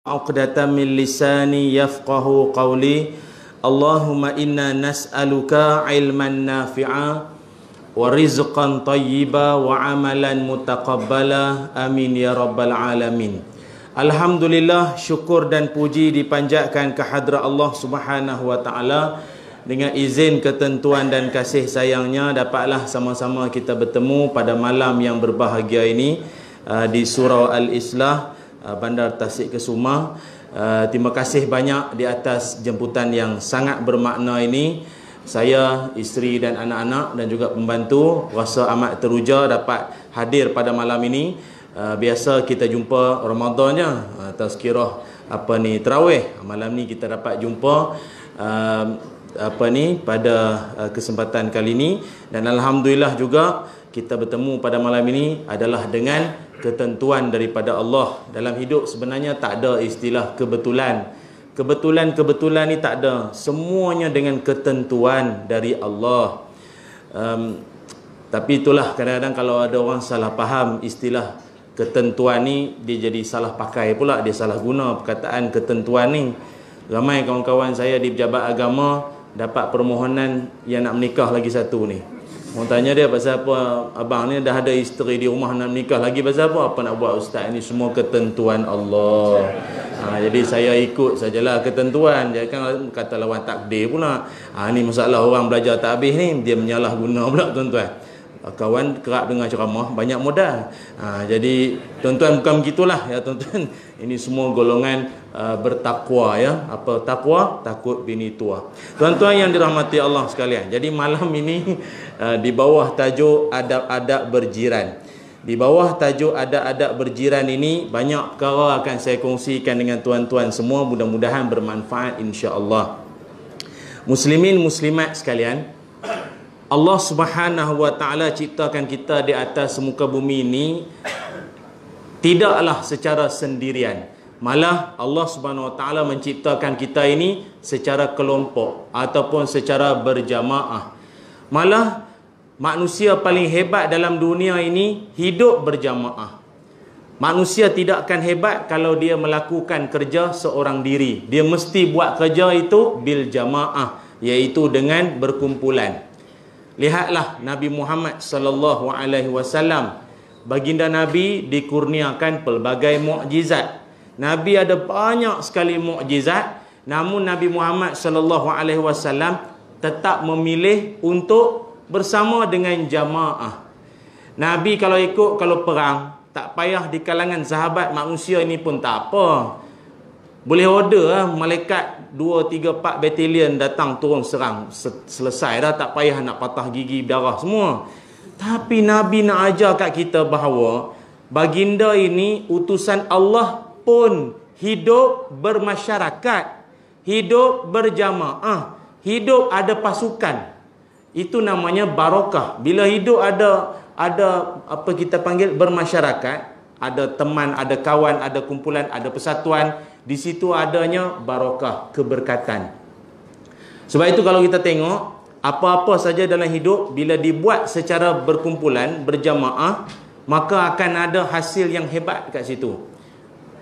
'uqdatam min lisani yafqahu qawli. Allahumma inna nas'aluka ilman nafi'a wa rizqan tayyiba wa amalan mutaqabbala. Amin ya rabbal alamin. Alhamdulillah, syukur dan puji dipanjatkan ke hadrat Allah Subhanahu wa taala. Dengan izin, ketentuan dan kasih sayangnya, dapatlah sama-sama kita bertemu pada malam yang berbahagia ini di Surau Al-Islah, Bandar Tasik Kesuma. Terima kasih banyak di atas jemputan yang sangat bermakna ini. Saya, isteri dan anak-anak dan juga pembantu rasa amat teruja dapat hadir pada malam ini. Biasa kita jumpa Ramadannya, tazkirah tarawih. Malam ni kita dapat jumpa pada kesempatan kali ini, dan alhamdulillah juga kita bertemu pada malam ini adalah dengan ketentuan daripada Allah. Dalam hidup sebenarnya tak ada istilah kebetulan. Kebetulan ni tak ada. Semuanya dengan ketentuan dari Allah. Tapi itulah, kadang-kadang kalau ada orang salah faham istilah ketentuan ni, dia jadi salah pakai pula, dia salah guna perkataan ketentuan ni. Ramai kawan-kawan saya di pejabat agama dapat permohonan yang nak menikah lagi satu ni. Orang tanya dia, pasal apa abang ni dah ada isteri di rumah nak menikah lagi, pasal apa? Apa nak buat ustaz? Ini semua ketentuan Allah. Jadi saya ikut sajalah ketentuan. Jangan kata lawan takdir pula. Ni masalah orang belajar tak habis ni, dia menyalah guna pula tuan-tuan. Kawan kerap dengar ceramah banyak modal. Jadi tuan-tuan bukan begitulah ya tuan-tuan. Ini semua golongan bertakwa ya. Apa takwa? Takut bini tua. Tuan-tuan yang dirahmati Allah sekalian. Jadi malam ini di bawah tajuk adab-adab berjiran. Di bawah tajuk adab-adab berjiran ini banyak perkara akan saya kongsikan dengan tuan-tuan semua, mudah-mudahan bermanfaat insya-Allah. Muslimin muslimat sekalian, Allah Subhanahu wa taala ciptakan kita di atas muka bumi ini tidaklah secara sendirian. Malah Allah Subhanahu wa taala menciptakan kita ini secara kelompok ataupun secara berjamaah. Malah manusia paling hebat dalam dunia ini hidup berjamaah. Manusia tidak akan hebat kalau dia melakukan kerja seorang diri. Dia mesti buat kerja itu bil jamaah, iaitu dengan berkumpulan. Lihatlah Nabi Muhammad sallallahu alaihi wasallam. Baginda Nabi dikurniakan pelbagai mukjizat. Nabi ada banyak sekali mukjizat, namun Nabi Muhammad sallallahu alaihi wasallam tetap memilih untuk bersama dengan jamaah. Nabi kalau perang, tak payah di kalangan sahabat manusia ini pun tak apa. Boleh order malaikat 2, 3, 4 batalion datang turun serang, selesai dah, tak payah nak patah gigi berdarah semua. Tapi Nabi nak ajar kat kita bahawa baginda ini utusan Allah pun hidup bermasyarakat, hidup berjamaah, hidup ada pasukan. Itu namanya barakah. Bila hidup ada apa kita panggil bermasyarakat, ada teman, ada kawan, ada kumpulan, ada persatuan, di situ adanya barakah, keberkatan. Sebab itu kalau kita tengok apa-apa saja dalam hidup, bila dibuat secara berkumpulan, berjamaah, maka akan ada hasil yang hebat kat situ.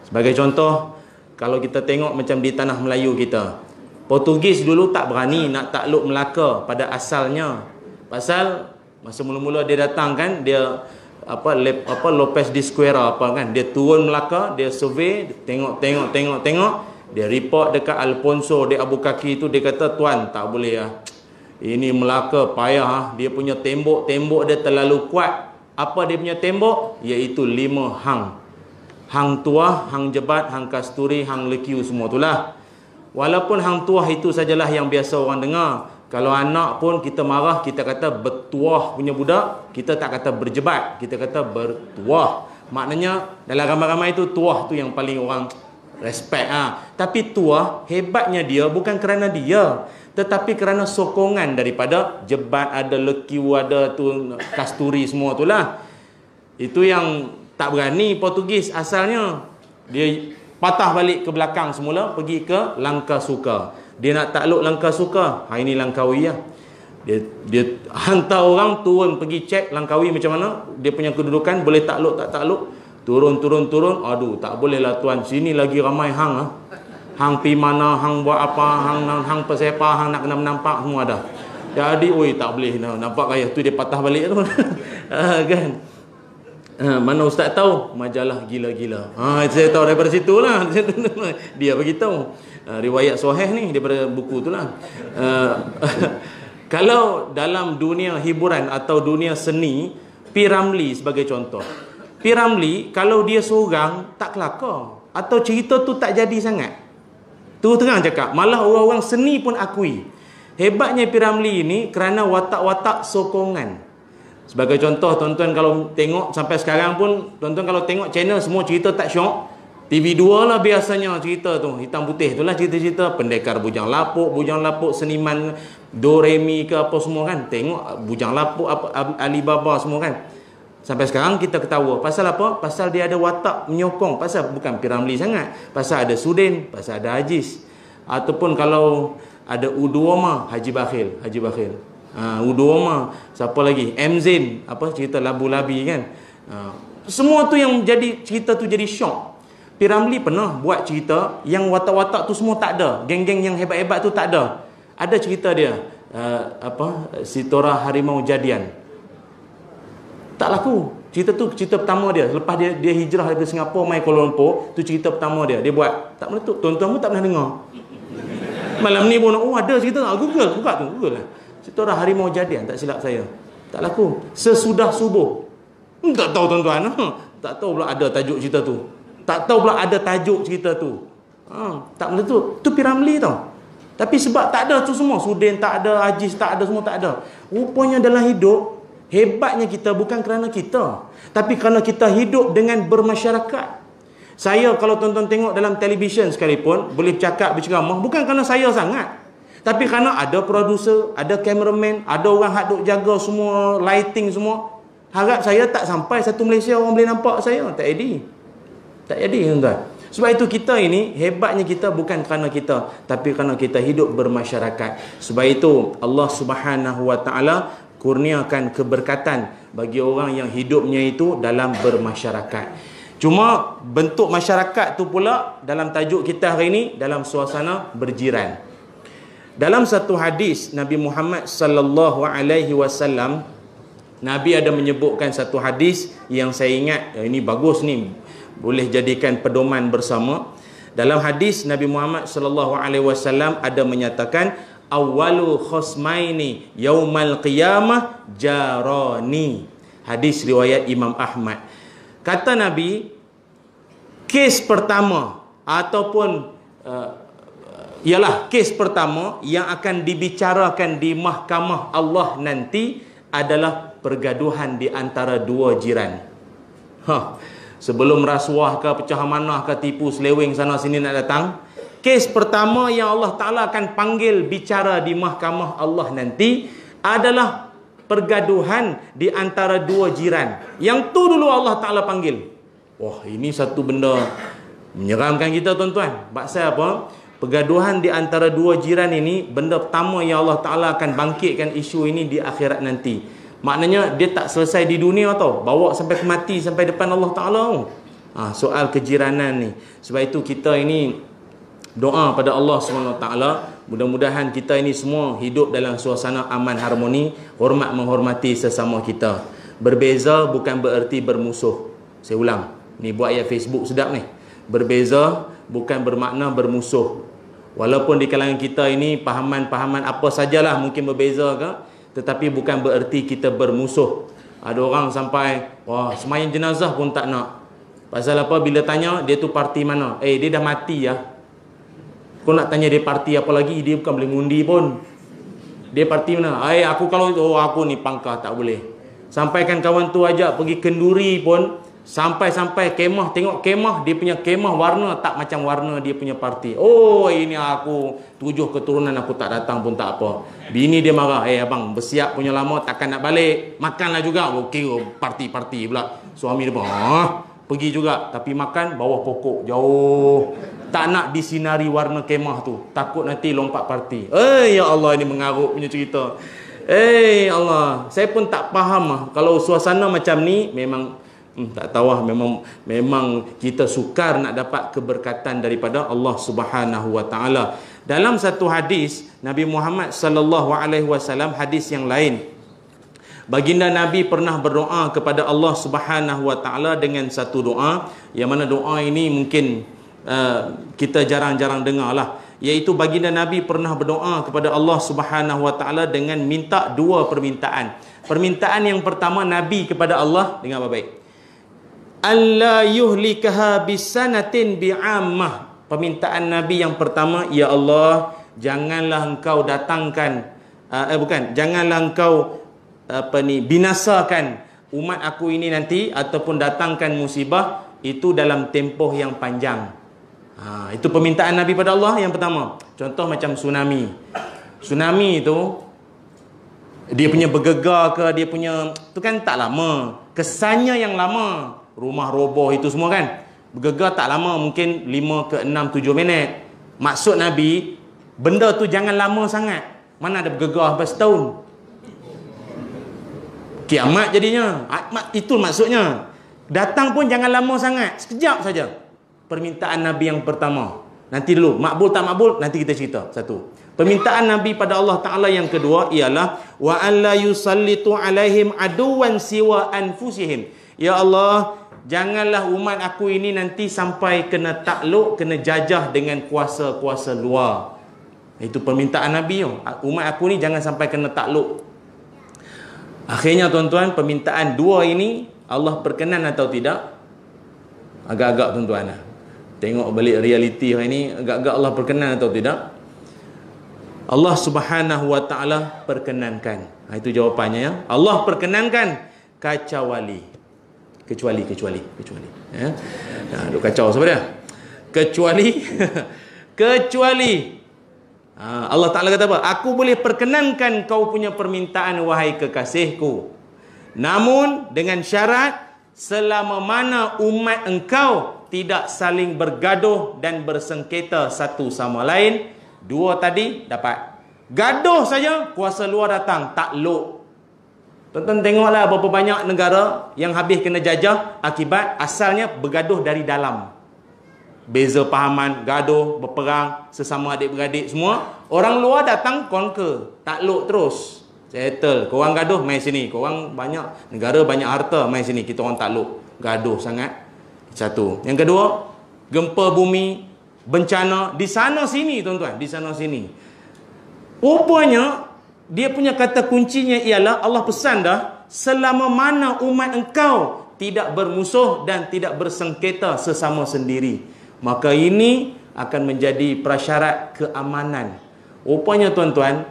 Sebagai contoh, kalau kita tengok macam di tanah Melayu kita, Portugis dulu tak berani nak takluk Melaka pada asalnya. Pasal masa mula-mula dia datang kan, dia Lopez de Esquerra kan, dia turun Melaka, dia survey, tengok, dia report dekat Alfonso de Albuquerque tu, dia kata, tuan tak boleh lah, ini Melaka payah, dia punya tembok dia terlalu kuat. Apa dia punya tembok? Iaitu 5 hang. Hang Tuah, Hang Jebat, Hang Kasturi, Hang Lekiu, semua itulah. Walaupun Hang Tuah itu sajalah yang biasa orang dengar. Kalau anak pun kita marah, kita kata bertuah punya budak, kita tak kata berjebat, kita kata bertuah. Maknanya dalam ramai-ramai itu tuah tu yang paling orang respect. Tapi tuah hebatnya dia bukan kerana dia, tetapi kerana sokongan daripada jebat, ada lekiu, ada tu kasturi, semua itulah. Itu yang tak berani Portugis asalnya. Dia patah balik ke belakang semula, pergi ke Langkah Suka. Dia nak takluk Langkah Suka, ini Langkawi lah. Dia hantar orang turun pergi cek Langkawi macam mana, dia punya kedudukan, boleh takluk tak takluk. Turun. Aduh, tak boleh lah tuan. Sini lagi ramai hang ah. Hang pi mana, hang buat apa, hang pesepa, hang nak kena menampak semua dah. Jadi, oi tak boleh. Nampak kaya tu dia patah balik tu. Kan? Mana ustaz tahu? Majalah gila-gila. Saya tahu daripada situ lah. Dia beritahu. Riwayat sahih ni daripada buku tu lah. Kalau dalam dunia hiburan atau dunia seni, P. Ramlee sebagai contoh. P. Ramlee kalau dia seorang tak kelakar atau cerita tu tak jadi sangat. Tu terang cakap, malah orang-orang seni pun akui. Hebatnya P. Ramlee ni kerana watak-watak sokongan. Sebagai contoh, tuan-tuan kalau tengok sampai sekarang pun, tuan-tuan kalau tengok channel semua cerita tak syok. TV2 lah biasanya cerita tu, hitam putih tu lah cerita-cerita pendekar bujang lapuk seniman Doremi ke apa semua kan. Tengok bujang lapuk apa Alibaba semua kan. Sampai sekarang kita ketawa. Pasal apa? Pasal dia ada watak menyokong. Pasal bukan P. Ramlee sangat. Pasal ada Sudin, pasal ada Aziz. Ataupun kalau ada Uduoma, Haji Bakhil. Uduoma, siapa lagi? MZin, apa cerita labu-labi kan. Semua tu yang jadi cerita tu jadi syok. P. Ramlee pernah buat cerita yang watak-watak tu semua tak ada. Geng-geng yang hebat-hebat tu tak ada. Ada cerita dia, Sitora Harimau Jadian. Tak laku. Cerita tu cerita pertama dia. Lepas dia hijrah dari Singapura mai Kuala Lumpur, tu cerita pertama dia. Dia buat, tak meletup. Tuan-tuan pun tak pernah dengar. Malam ni pun, ada cerita tak? Google lah. Sitora Harimau Jadian, tak silap saya. Tak laku. Sesudah subuh. Tak tahu tuan-tuan. Tak tahu pula ada tajuk cerita tu. Tak tahu pula ada tajuk cerita tu. Tak meletup. Tu P. Ramlee tau. Tapi sebab tak ada tu semua. Sudin tak ada, Aziz tak ada, semua tak ada. Rupanya dalam hidup, hebatnya kita bukan kerana kita, tapi kerana kita hidup dengan bermasyarakat. Saya kalau tuan-tuan tengok dalam televisyen sekalipun, boleh berceramah, bukan kerana saya sangat, tapi kerana ada producer, ada cameraman, ada orang hak duk jaga semua, lighting semua. Harap saya tak sampai satu Malaysia orang boleh nampak saya. Tak jadi tuan-tuan. Sebab itu kita ini, hebatnya kita bukan kerana kita, tapi kerana kita hidup bermasyarakat. Sebab itu Allah Subhanahu Wa Taala kurniakan keberkatan bagi orang yang hidupnya itu dalam bermasyarakat. Cuma bentuk masyarakat tu pula dalam tajuk kita hari ini dalam suasana berjiran. Dalam satu hadis Nabi Muhammad sallallahu alaihi wasallam, Nabi ada menyebutkan satu hadis yang saya ingat, ini bagus ni, boleh jadikan pedoman bersama. Dalam hadis Nabi Muhammad sallallahu alaihi wasallam ada menyatakan, awwalu khosmaini yaumal qiyamah jarani. Hadis riwayat Imam Ahmad. Kata Nabi, kes pertama ataupun kes pertama yang akan dibicarakan di mahkamah Allah nanti adalah pergaduhan di antara dua jiran. Sebelum rasuah ke, pecah amanah ke, tipu seleweng sana sini nak datang, kes pertama yang Allah Ta'ala akan panggil bicara di mahkamah Allah nanti adalah pergaduhan di antara dua jiran. Yang tu dulu Allah Ta'ala panggil. Wah, ini satu benda menyeramkan kita tuan-tuan. Pasal apa? Pergaduhan di antara dua jiran ini, benda pertama yang Allah Ta'ala akan bangkitkan isu ini di akhirat nanti. Maknanya dia tak selesai di dunia tau, bawa sampai ke mati, sampai depan Allah Ta'ala. Soal kejiranan ni. Sebab itu kita ini doa pada Allah SWT, mudah-mudahan kita ini semua hidup dalam suasana aman harmoni, hormat menghormati sesama kita. Berbeza bukan bererti bermusuh. Saya ulang, ni buat ayat Facebook sedap ni. Berbeza bukan bermakna bermusuh. Walaupun di kalangan kita ini pahaman-pahaman apa sajalah mungkin berbeza ke, tetapi bukan bererti kita bermusuh. Ada orang sampai, wah, sembahyang jenazah pun tak nak. Pasal apa? Bila tanya, dia tu parti mana? Dia dah mati ya. Kau nak tanya dia parti apa lagi? Dia bukan boleh ngundi pun. Dia parti mana? Aku kalau aku ni pangkah tak boleh. Sampaikan kawan tu ajak pergi kenduri pun, sampai-sampai kemah, tengok kemah, dia punya kemah warna tak macam warna dia punya parti. Ini aku 7 keturunan aku tak datang pun tak apa. Bini dia marah, abang bersiap punya lama takkan nak balik, makanlah juga. Okey, parti-parti pula. Suami dia pun pergi juga, tapi makan bawah pokok jauh, tak nak disinari warna kemah tu, takut nanti lompat parti. Ya Allah, ini mengarut punya cerita. Allah, saya pun tak faham kalau suasana macam ni. Memang Tak tahu lah, memang kita sukar nak dapat keberkatan daripada Allah Subhanahu wa taala. Dalam satu hadis Nabi Muhammad sallallahu alaihi wasallam, hadis yang lain, baginda Nabi pernah berdoa kepada Allah Subhanahu wa taala dengan satu doa, yang mana doa ini mungkin kita jarang-jarang dengar lah, iaitu baginda Nabi pernah berdoa kepada Allah Subhanahu wa taala dengan minta dua permintaan. Permintaan yang pertama Nabi kepada Allah, dengar baik-baik, alla yuhlikaha bisanatin bi'ammah. Permintaan Nabi yang pertama, ya Allah, janganlah engkau datangkan janganlah engkau binasakan umat aku ini nanti, ataupun datangkan musibah itu dalam tempoh yang panjang. Itu permintaan Nabi pada Allah yang pertama. Contoh macam tsunami. Tsunami itu dia punya bergegar ke, dia punya tu kan tak lama. Kesannya yang lama, rumah roboh itu semua kan. Bergegar tak lama, mungkin 5 ke 6, 7 minit. Maksud Nabi, benda tu jangan lama sangat. Mana ada bergegar sampai setahun. Kiamat jadinya. Itu maksudnya. Datang pun jangan lama sangat, sekejap saja. Permintaan Nabi yang pertama. Nanti dulu, makbul tak makbul, nanti kita cerita satu. Permintaan Nabi pada Allah Ta'ala yang kedua ialah wa an la yusallitu alaihim aduwan siwa anfusihim. Ya Allah, janganlah umat aku ini nanti sampai kena takluk, kena jajah dengan kuasa-kuasa luar. Itu permintaan Nabi. Umat aku ni jangan sampai kena takluk. Akhirnya tuan-tuan, permintaan dua ini Allah berkenan atau tidak? Agak-agak tuan-tuan. Tengok balik realiti hari ini, agak-agak Allah berkenan atau tidak? Allah Subhanahu wa taala perkenankan. Itu jawapannya ya. Allah perkenankan kecuali. Ya. Duk kacau siapa dia? Kecuali. Allah Ta'ala kata apa? Aku boleh perkenankan kau punya permintaan wahai kekasihku. Namun dengan syarat, selama mana umat engkau tidak saling bergaduh dan bersengketa satu sama lain. Dua tadi dapat. Gaduh saja, kuasa luar datang, takluk. Tonton tengoklah berapa banyak negara yang habis kena jajah akibat asalnya bergaduh dari dalam. Beza pahaman, gaduh, berperang, sesama adik-beradik semua. Orang luar datang conquer, takluk terus. Settle, korang gaduh, main sini. Korang banyak, negara banyak harta, main sini. Kita orang takluk. Gaduh sangat. Satu. Yang kedua, gempa bumi, bencana, di sana sini tuan-tuan, di sana sini. Rupanya, dia punya kata kuncinya ialah Allah pesan dah, selama mana umat engkau tidak bermusuh dan tidak bersengketa sesama sendiri, maka ini akan menjadi prasyarat keamanan. Rupanya tuan-tuan,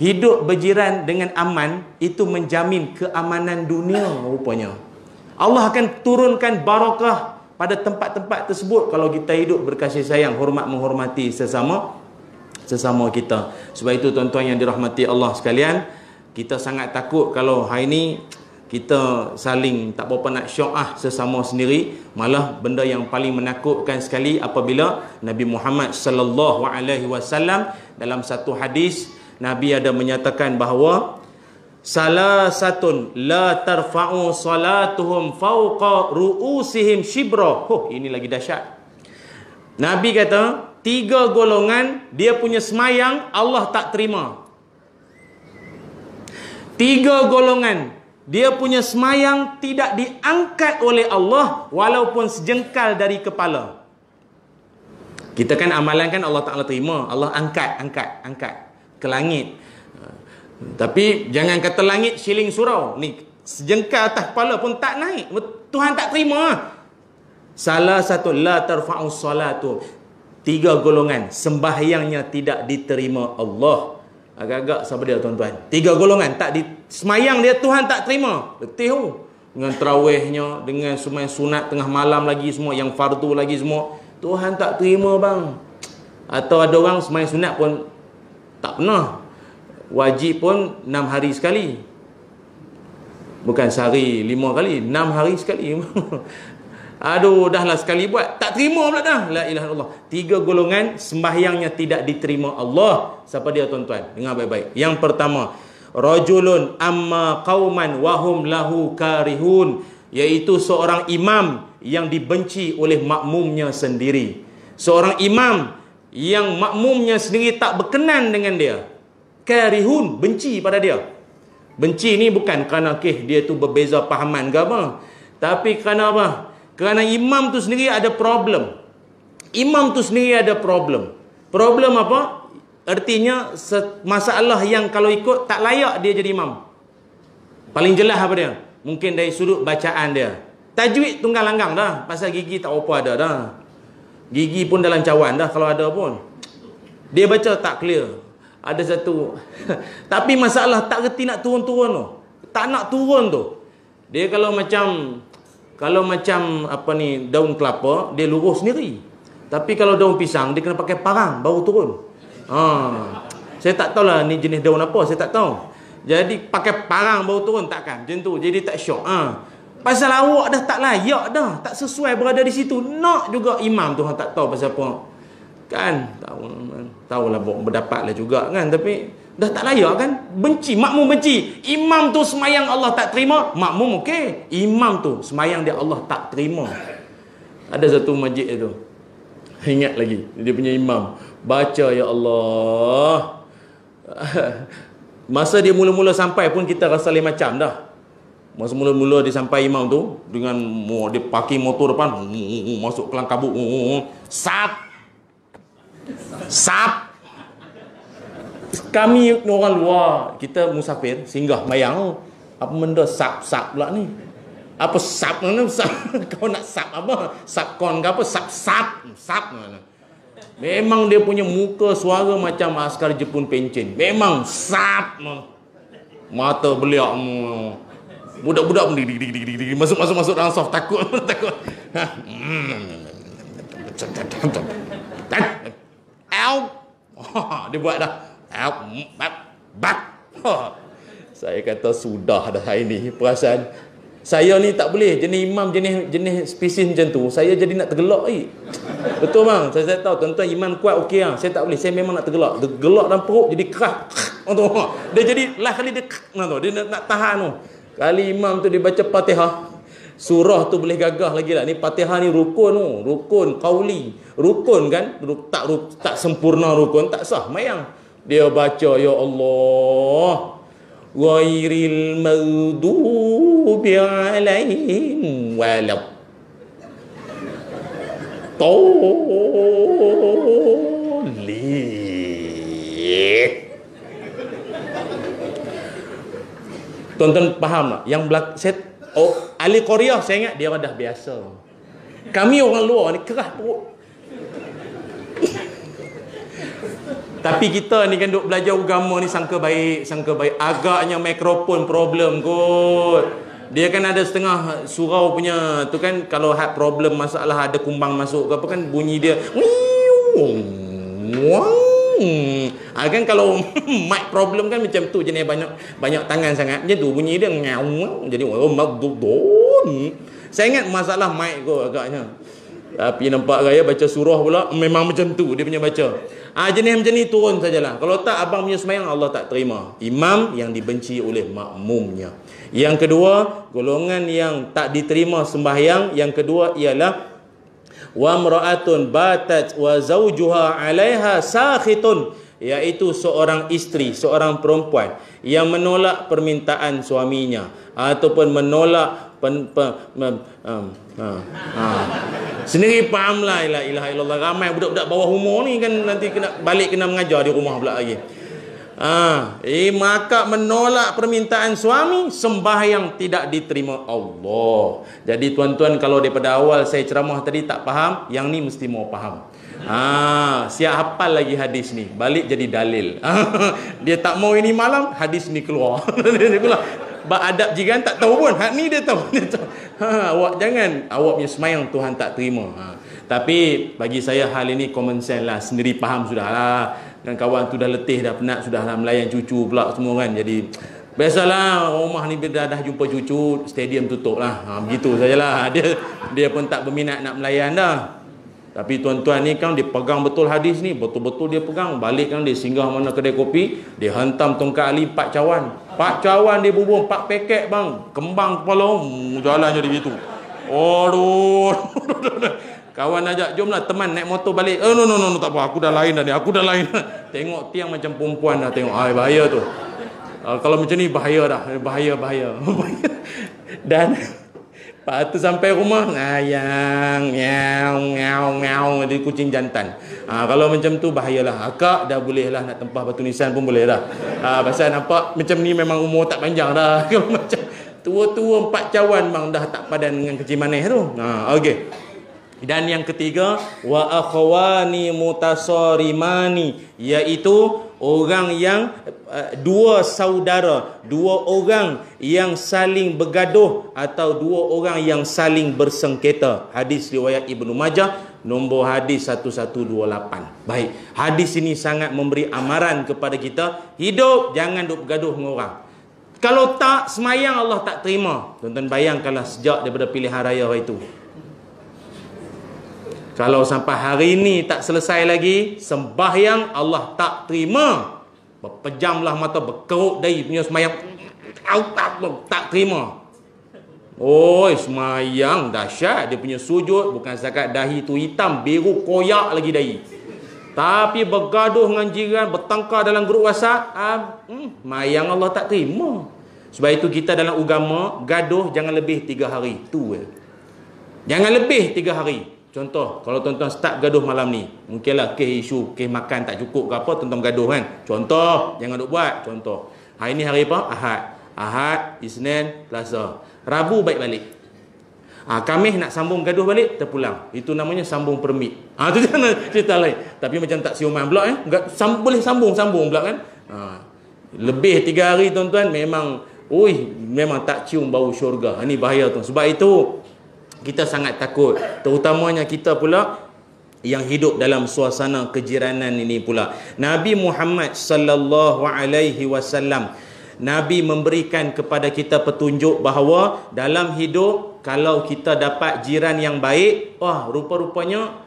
hidup berjiran dengan aman itu menjamin keamanan dunia rupanya. Allah akan turunkan barakah pada tempat-tempat tersebut kalau kita hidup berkasih sayang, hormat menghormati sesama kita. Sebab itu tuan-tuan yang dirahmati Allah sekalian, kita sangat takut kalau hari ini kita saling tak berapa nak syiah sesama sendiri. Malah benda yang paling menakutkan sekali apabila Nabi Muhammad sallallahu alaihi wasallam dalam satu hadis, Nabi ada menyatakan bahawa salasatun la tarfa'u salatuhum fawqa ru'usihim shibra. Ini lagi dahsyat. Nabi kata, 3 golongan dia punya semayang Allah tak terima. 3 golongan dia punya semayang tidak diangkat oleh Allah walaupun sejengkal dari kepala. Kita kan amalan kan Allah Ta'ala terima, Allah angkat ke langit. Tapi jangan kata langit siling surau, ni sejengkal atas kepala pun tak naik, Tuhan tak terima. Salah satu la tarfa'u salatu, 3 golongan sembahyangnya tidak diterima Allah. Agak-agak siapa dia tuan-tuan? 3 golongan tak semayang dia Tuhan tak terima. Letih dengan tarawihnya, dengan sembahyang sunat tengah malam lagi semua, yang fardu lagi semua, Tuhan tak terima bang. Atau ada orang sembahyang sunat pun tak pernah. Wajib pun 6 hari sekali. Bukan sehari 5 kali, 6 hari sekali. Aduh, dahlah sekali buat, tak terima pula dah. La ilaha illallah. 3 golongan sembahyangnya tidak diterima Allah. Siapa dia tuan-tuan? Dengar baik-baik. Yang pertama, rajulun amma qauman wahum lahu karihun. iaitu seorang imam yang dibenci oleh makmumnya sendiri. Seorang imam yang makmumnya sendiri tak berkenan dengan dia. Karihun, benci pada dia. Benci ni bukan kerana dia tu berbeza pahaman ke apa, tapi kerana apa? Kerana imam tu sendiri ada problem. Imam tu sendiri ada problem. Problem apa? Artinya masalah yang kalau ikut tak layak dia jadi imam. Paling jelas apa dia? Mungkin dari sudut bacaan dia. Tajwid tunggal langgang dah. Pasal gigi tak apa ada dah. Gigi pun dalam cawan dah kalau ada pun. Dia baca tak clear. Ada satu. Tapi masalah tak reti nak turun-turun tu. Tak nak turun tu. Dia kalau macam apa ni, daun kelapa, dia lurus sendiri. Tapi kalau daun pisang, dia kena pakai parang baru turun. Saya tak tahulah ni jenis daun apa, saya tak tahu. Jadi pakai parang baru turun takkan macam tu. Jadi tak syok. Pasal awak dah tak layak dah, tak sesuai berada di situ. Nak juga imam tu tak tahu pasal apa. Kan tahulah berdapatlah juga kan, tapi dah tak layak kan. Benci, makmum benci. Imam tu semayang Allah tak terima, makmum okey. Imam tu semayang dia Allah tak terima. Ada satu masjid tu, ingat lagi, dia punya imam baca ya Allah. Masa dia mula-mula sampai pun kita rasa lain macam dah. Masa mula-mula dia sampai imam tu dengan dia parking motor depan, masuk kelang kabut, sap. Kami orang luar, kita musafir singgah mayang, apa benda sap pula ni? Apa sap mana? Kau nak sap apa? Sapkon ke apa? Sap mana? Memang dia punya muka suara macam askar Jepun pencen. Memang sap. Mata beliak. Budak-budak masuk dalam soft takut. Dia buat dah. Saya kata sudah dah hari ni. Perasaan saya ni tak boleh jenis imam jenis spesies macam tu. Saya jadi nak tergelak betul bang. Saya tahu tuan-tuan iman kuat okey lah. Saya tak boleh. Saya memang nak tergelak. Tergelak dalam perut jadi keras. Dia jadi lah kali dia nak tahan tu. Kali imam tu dia baca Fatihah, surah tu boleh gagah lagi lah. Ni Fatihah ni rukun tu. Rukun qauli. Rukun kan? Tak sempurna rukun, tak sah mayang. Dia baca ya Allah ghairil maghdubi alaihim walad Tuan-tuan faham tak? Yang ahli Korea saya ingat dia dah biasa. Kami orang luar ni keras perut. Tapi kita ni kan duk belajar agama ni sangka baik. Agaknya mikrofon problem kot. Dia kan ada setengah surau punya tu kan, kalau had problem masalah ada kumbang masuk ke apa kan bunyi dia. Kan kalau mic problem kan macam tu jenis banyak tangan sangat. Macam tu bunyi dia ngau. Jadi saya ingat masalah mic kot agaknya. Tapi nampak gaya baca surah pula memang macam tu dia punya baca. Jenis macam ni turun sajalah. Kalau tak abang punya semayang Allah tak terima. Imam yang dibenci oleh makmumnya. Yang kedua, golongan yang tak diterima sembahyang, yang kedua ialah wa mra'atun batat wa zawjuha 'alaiha sakhitun, iaitu seorang isteri, seorang perempuan yang menolak permintaan suaminya ataupun menolak sendiri fahamlah la ilaha illallah. Ramai budak-budak bawah umur ni kan nanti kena mengajar di rumah pula lagi. Maka menolak permintaan suami, sembahyang tidak diterima Allah. Jadi tuan-tuan, kalau daripada awal saya ceramah tadi tak faham, yang ni mesti mau faham. Siap hafal lagi hadis ni, balik jadi dalil. Dia tak mau ini malam, hadis ni keluar. Dia keluar. Adab jiran tak tahu pun, hak ni dia tahu. Awak jangan, awak punya semayang Tuhan tak terima. Tapi bagi saya hal ini common sense lah, sendiri faham sudah lah. Dan kawan tu dah letih, dah penat, sudah lah melayan cucu pula semua kan. Jadi biasalah rumah ni dah jumpa cucu, stadium tutup lah. Begitu sajalah. Dia pun tak berminat nak melayan dah. Tapi tuan-tuan ni kan dia pegang betul hadis ni, betul-betul dia pegang. Balik kan dia singgah mana kedai kopi, dia hantam tongkat Ali 4 cawan. Pak cawan dia bubur 4 paket bang. Kembang kepala. Jalan jadi gitu. Aduh. Kawan ajak, jomlah teman naik motor balik. Oh, no, tak apa. Aku dah lain dah ni. Aku dah lain. Tengok tiang macam perempuan dah. Tengok. Bahaya tu. Kalau macam ni bahaya dah. Bahaya. Dan Pak tu sampai rumah ngayang, ngau di kucing jantan. Kalau macam tu bahayalah. Akak dah boleh lah nak tempah batu nisan pun boleh dah. Pasal nampak macam ni memang umur tak panjang dah. Kalau macam tua-tua 4 cawan bang dah tak padan dengan kecil manis tu. Okey. Dan yang ketiga, wa akhwani mutasarimani, iaitu orang yang dua saudara, dua orang yang saling bergaduh atau dua orang yang saling bersengketa. Hadis riwayat Ibnu Majah, nombor hadis 1128. Baik, hadis ini sangat memberi amaran kepada kita, hidup jangan duk bergaduh dengan orang. Kalau tak semayang Allah tak terima. Tuan-tuan bayangkanlah sejak daripada pilihan raya hari itu. Kalau sampai hari ini tak selesai lagi, sembahyang Allah tak terima. Berpejamlah mata, berkerut dahi punya semayang. Tak terima. Semayang dahsyat. Dia punya sujud, bukan setakat dahi tu hitam, biru koyak lagi dahi. Tapi bergaduh dengan jiran, bertengkar dalam grup WhatsApp, semayang Allah tak terima. Sebab itu kita dalam agama, gaduh jangan lebih 3 hari. Tu. Jangan lebih 3 hari. Contoh, kalau tuan-tuan start gaduh malam ni, mungkinlah isu makan tak cukup ke apa, tuan-tuan gaduh kan. Contoh, jangan duk buat. Contoh, hari ni hari apa? Ahad, Isnin, Selasa. Rabu baik balik. Khamis nak sambung gaduh balik, terpulang. Itu namanya sambung permit. Tu cerita lain. Tapi macam tak siuman pula boleh sambung pula kan. Lebih 3 hari tuan-tuan memang tak cium bau syurga. Ini bahaya tu. Sebab itu kita sangat takut, terutamanya kita pula yang hidup dalam suasana kejiranan ini pula. Nabi Muhammad sallallahu alaihi wasallam, Nabi memberikan kepada kita petunjuk bahawa dalam hidup kalau kita dapat jiran yang baik, rupa-rupanya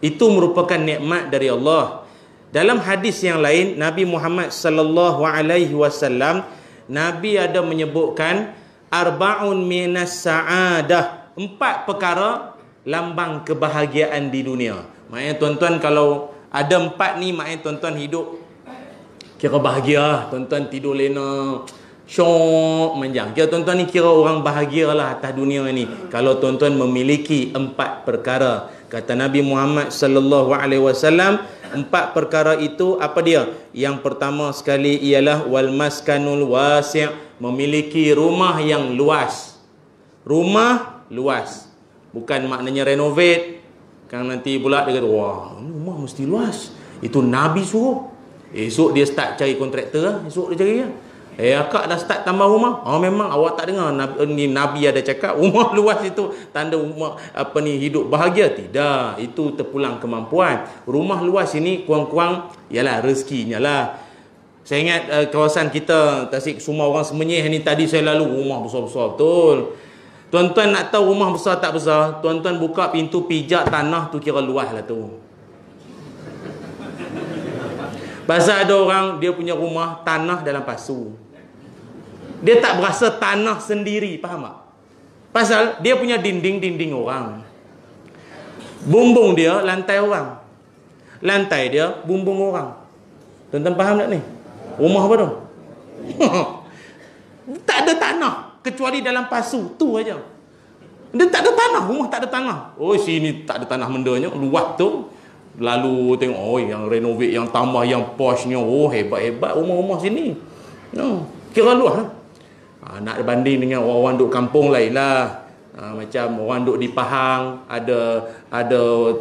itu merupakan nikmat dari Allah. Dalam hadis yang lain, Nabi Muhammad sallallahu alaihi wasallam, Nabi ada menyebutkan arba'un minas sa'adah, 4 perkara lambang kebahagiaan di dunia. Maknanya tuan-tuan kalau ada 4 ni, maknanya tuan-tuan hidup kira bahagia. Tuan-tuan tidur lena, syok manjang. Kira tuan-tuan ni kira orang bahagia lah atas dunia ni. Kalau tuan-tuan memiliki 4 perkara. Kata Nabi Muhammad sallallahu alaihi wasallam, 4 perkara itu apa dia? Yang pertama sekali ialah wal maskanul wasi', memiliki rumah yang luas. Rumah luas. Bukan maknanya renovate. Kan nanti pula dia kata, rumah mesti luas. Itu Nabi suruh. Esok dia start cari kontraktor lah. Esok dia cari lah. Akak dah start tambah rumah. Memang awak tak dengar Nabi ada cakap rumah luas itu tanda rumah hidup bahagia. Tidak. Itu terpulang kemampuan. Rumah luas ini kurang-kurang ialah rezekinya lah. Saya ingat kawasan kita Tasik, semua orang Semenyih ni tadi saya lalu rumah besar-besar betul. Tuan-tuan nak tahu rumah besar tak besar, tuan-tuan buka pintu pijak tanah tu kira luas lah tu. Pasal ada orang dia punya rumah tanah dalam pasu. Dia tak berasa tanah sendiri, faham tak? Pasal dia punya dinding orang. Bumbung dia lantai orang. Lantai dia bumbung orang. Tuan-tuan faham tak ni? Rumah apa tu? Tak ada tanah kecuali dalam pasu tu aja. Dia tak ada tanah, rumah tak ada tanah. Sini tak ada tanah mendanya, luas tu. Lalu tengok yang renovate, yang tambah, yang poshnya, hebat-hebat rumah-rumah sini. Kira luas lah. Nak banding dengan orang-orang duk kampung lain lah. Macam orang duk di Pahang, ada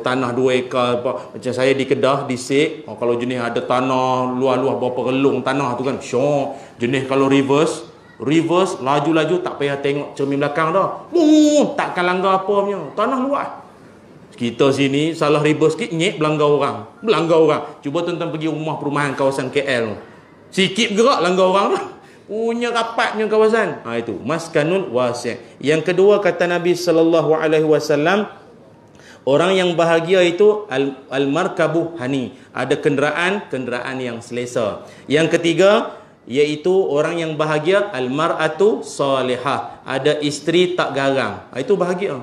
tanah 2 ekar apa. Macam saya di Kedah, di Sik, kalau jenis ada tanah luas-luas berapa relung tanah tu kan, syok. Jenis kalau reverse laju-laju tak payah tengok cermin belakang dah. Takkan langgar apa punya. Tanah luas. Kita sini salah reverse sikit nyek belanggar orang. Cuba tuan-tuan pergi rumah perumahan kawasan KL. Sikit gerak langgar orang dah. Punya rapatnya kawasan. Itu maskanul wasi'. Yang kedua kata Nabi sallallahu alaihi wasallam, orang yang bahagia itu al-markabu hani, ada kenderaan yang selesa. Yang ketiga iaitu orang yang bahagia, al-mar'atu salihah, ada isteri tak garang. Itu bahagia.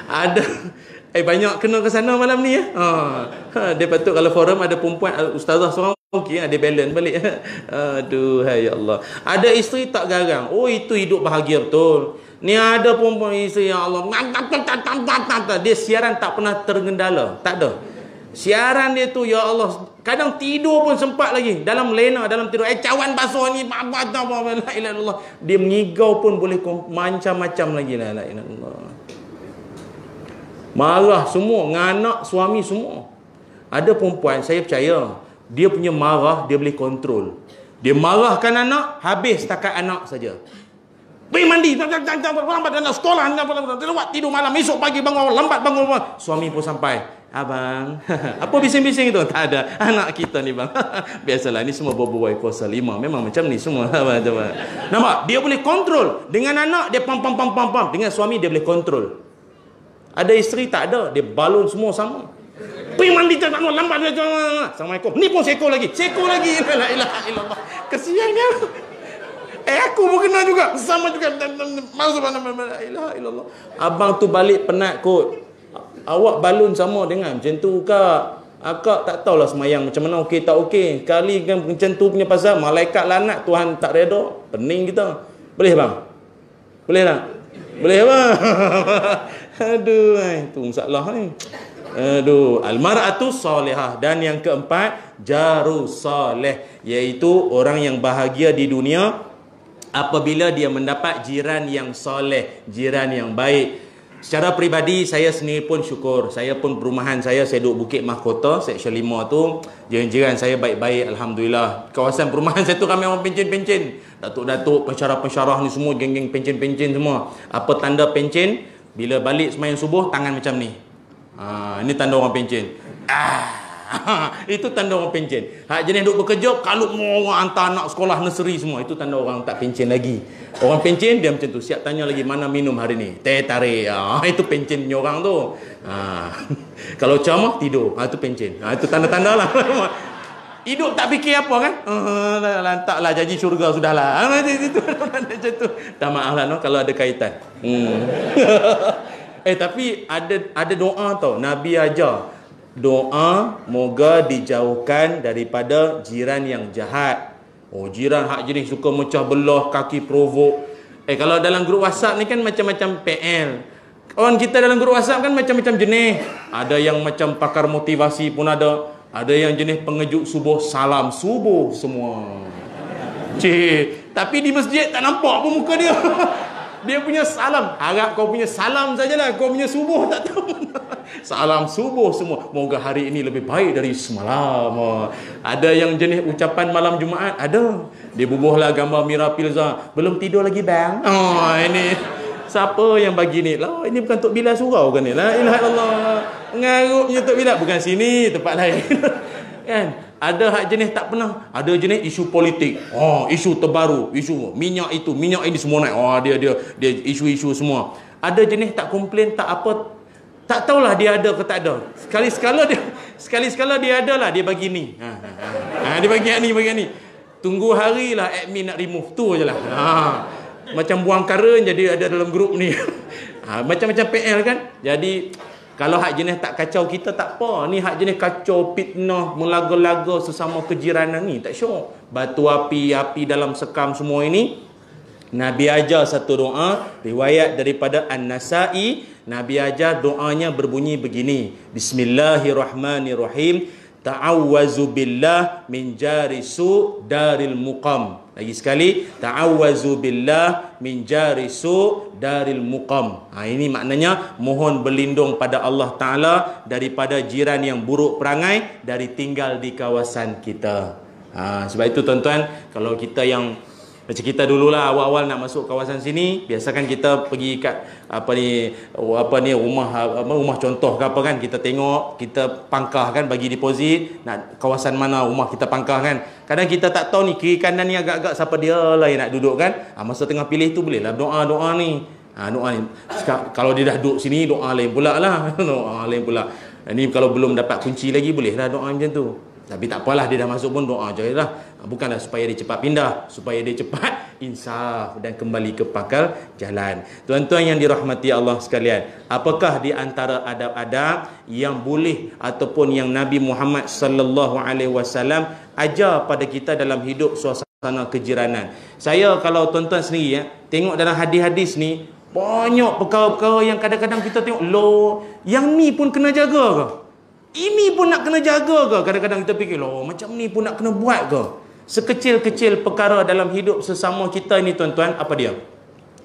Ada banyak kena ke sana malam ni ya. Dia patut kalau forum ada perempuan ustazah seorang okey ada balance balik. Aduh ya Allah. Ada isteri tak garang. Oh itu hidup bahagia betul. Ni ada perempuan isteri ya Allah. Dia siaran tak pernah tergendala. Tak ada. Siaran dia tu ya Allah, kadang tidur pun sempat lagi dalam lena, dalam tidur cawan basuh ni la ilaha illallah. Dia mengigau pun boleh macam-macam lagi la ilaha illallah. Marah semua, nganak suami semua. Ada perempuan saya percaya dia punya marah dia boleh kontrol. Dia marahkan anak, habis setakat anak saja. Pergi mandi, lambat anak sekolah, lewat tidur malam, esok pagi bangun lambat bangun. Suami pun sampai. Abang, apa bising-bising itu? Tak ada. Anak kita ni bang. Biasalah ni semua berbuai kuasa 5. Memang macam ni semua. Nampak? Dia boleh kontrol. Dengan anak dia pam. Dengan suami dia boleh kontrol. Ada isteri tak ada. Dia balon semua sama. Pergi mandi lambat. Assalamualaikum. Ni pun seko lagi. La ilaha illallah. Kesian dia. Aku pun kena juga. Sama juga. Masuk la ilaha illallah. Abang tu balik penat kot. Awak balun sama dengan macam tu kak. Akak tak tahulah semayang macam mana okey tak okey. Kali kan macam tu punya pasal malaikat lanat Tuhan tak reda. Pening kita. Boleh bang? Boleh tak? Boleh bang? Aduh, itu masalah ni. Aduh, al-mar'atu salihah. Dan yang keempat, jaru salih, iaitu orang yang bahagia di dunia apabila dia mendapat jiran yang soleh, jiran yang baik. Secara peribadi saya sendiri pun syukur. Saya pun perumahan saya duduk Bukit Mahkota Seksyen 5 tu, jiran-jiran saya baik-baik alhamdulillah. Kawasan perumahan saya tu ramai orang pencen-pencen. Datuk-datuk, pensyarah-pensyarah ni semua geng-geng pencen-pencen semua. Apa tanda pencen? Bila balik sembahyang subuh tangan macam ni. Ini tanda orang pencen. Itu tanda orang pencen. Hak jenis duk bekerja, kalau mau orang hantar anak sekolah nursery semua, itu tanda orang tak pencen lagi. Orang pencen dia macam tu, siap tanya lagi mana minum hari ni. Teh tarik. Itu pencen punya orang tu. Kalau camah tidur. Itu pencen. Itu tanda-tanda lah. Hidup tak fikir apa kan? Lantaklah janji syurga sudahlah. Itu macam tu. Tak maaf lah no, kalau ada kaitan. Tapi ada doa tau. Nabi ajar doa moga dijauhkan daripada jiran yang jahat. Jiran hak jenis suka mecah belah, kaki provok. Kalau dalam grup WhatsApp ni kan macam-macam PL. Kawan kita dalam grup WhatsApp kan macam-macam jenis. Ada yang macam pakar motivasi pun ada. Ada yang jenis pengejuk subuh, salam subuh semua. Tapi di masjid tak nampak pun muka dia. Dia punya salam. Harap kau punya salam sajalah. Kau punya subuh tak tahu mana. Salam subuh semua. Moga hari ini lebih baik dari semalam. Ada yang jenis ucapan malam Jumaat. Ada. Dia bubuhlah gambar Mira Pilza. Belum tidur lagi bang. Ini siapa yang bagi ni? Lah, ini bukan Tok Bilal surau kan ni? La ilaha illallah. Ngarupnya Tok Bilal. Bukan sini, tempat lain. Kan? Ada hak jenis tak pernah. Ada jenis isu politik. Isu terbaru, isu minyak itu, minyak ini semua naik. Dia isu-isu semua. Ada jenis tak komplain, tak apa. Tak tahulah dia ada ke tak ada. Sekali-sekala dia ada lah, dia bagi ni. Dia bagi ni. Tunggu harilah admin nak remove tu ajalah. Macam buang kara jadi ada dalam grup ni. Macam-macam PL kan. Jadi kalau hak jenis tak kacau kita tak apa. Ni hak jenis kacau, fitnah, melaga-laga sesama kejiranan ni. Tak syok. Batu api dalam sekam semua ini. Nabi ajar satu doa. Riwayat daripada An-Nasai. Nabi ajar doanya berbunyi begini. Bismillahirrahmanirrahim. Ta'awwazu billah min jarisu daril muqam. Lagi sekali, ta'awwazu billah min jarisu daril muqam. Ini maknanya mohon berlindung pada Allah Ta'ala daripada jiran yang buruk perangai dari tinggal di kawasan kita. Sebab itu tuan-tuan, kalau kita yang macam kita dululah awal-awal nak masuk kawasan sini, biasakan kita pergi kat rumah contoh ke apa kan, kita tengok, kita pangkah kan, bagi deposit, nak kawasan mana rumah kita pangkah kan. Kadang kita tak tahu ni kiri kanan ni agak-agak siapa dia lah yang nak duduk kan. Masa tengah pilih tu bolehlah doa-doa ni. Doa ni. Kalau dia dah duduk sini, doa lain pula lah. Doa lain pula. Ini kalau belum dapat kunci lagi, boleh lah doa macam tu. Tapi tak apalah, dia dah masuk pun doa je lah. Bukanlah supaya dia cepat pindah, supaya dia cepat insaf dan kembali ke pangkal jalan. Tuan-tuan yang dirahmati Allah sekalian, apakah di antara adab-adab yang boleh ataupun yang Nabi Muhammad sallallahu alaihi wasallam ajar pada kita dalam hidup suasana kejiranan? Saya, kalau tuan-tuan sendiri ya, tengok dalam hadis-hadis ni, banyak perkara-perkara yang kadang-kadang kita tengok, loh, yang ni pun kena jaga ke? Ini pun nak kena jaga ke? Kadang-kadang kita fikir, loh, macam ni pun nak kena buat ke? Sekecil-kecil perkara dalam hidup sesama kita ini, tuan-tuan, apa dia?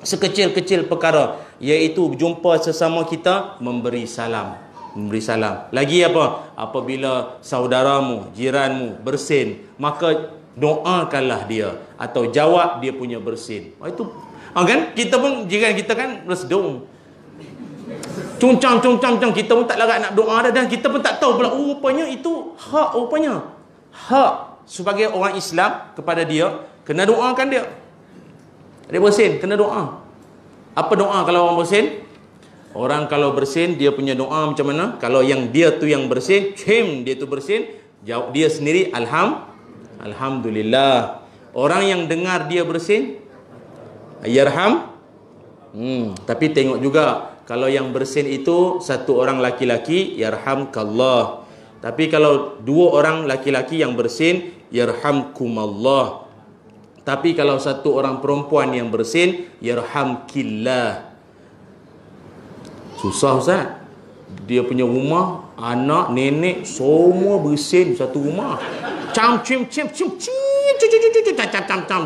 Sekecil-kecil perkara, iaitu jumpa sesama kita, memberi salam. Memberi salam. Lagi apa? Apabila saudaramu, jiranmu bersin, maka doakanlah dia atau jawab dia punya bersin. Itu kan? Kita pun, jiran kita kan bersedung, cungcang, kita pun tak larat nak doa dah, dan kita pun tak tahu pula, rupanya itu hak, rupanya hak sebagai orang Islam kepada dia, kena doakan dia. Dia bersin, kena doa. Apa doa kalau orang bersin? Orang kalau bersin, dia punya doa macam mana? Kalau yang dia tu yang bersin, dia tu bersin, jawab dia sendiri, Alhamdulillah. Orang yang dengar dia bersin, yarham. Tapi tengok juga, kalau yang bersin itu satu orang laki-laki, yarhamkallah. Tapi kalau dua orang laki-laki yang bersin, yarhamkumallah. Tapi kalau satu orang perempuan yang bersin, yarhamkillah. Susah Ustaz. Dia punya rumah, anak, nenek, semua bersin satu rumah.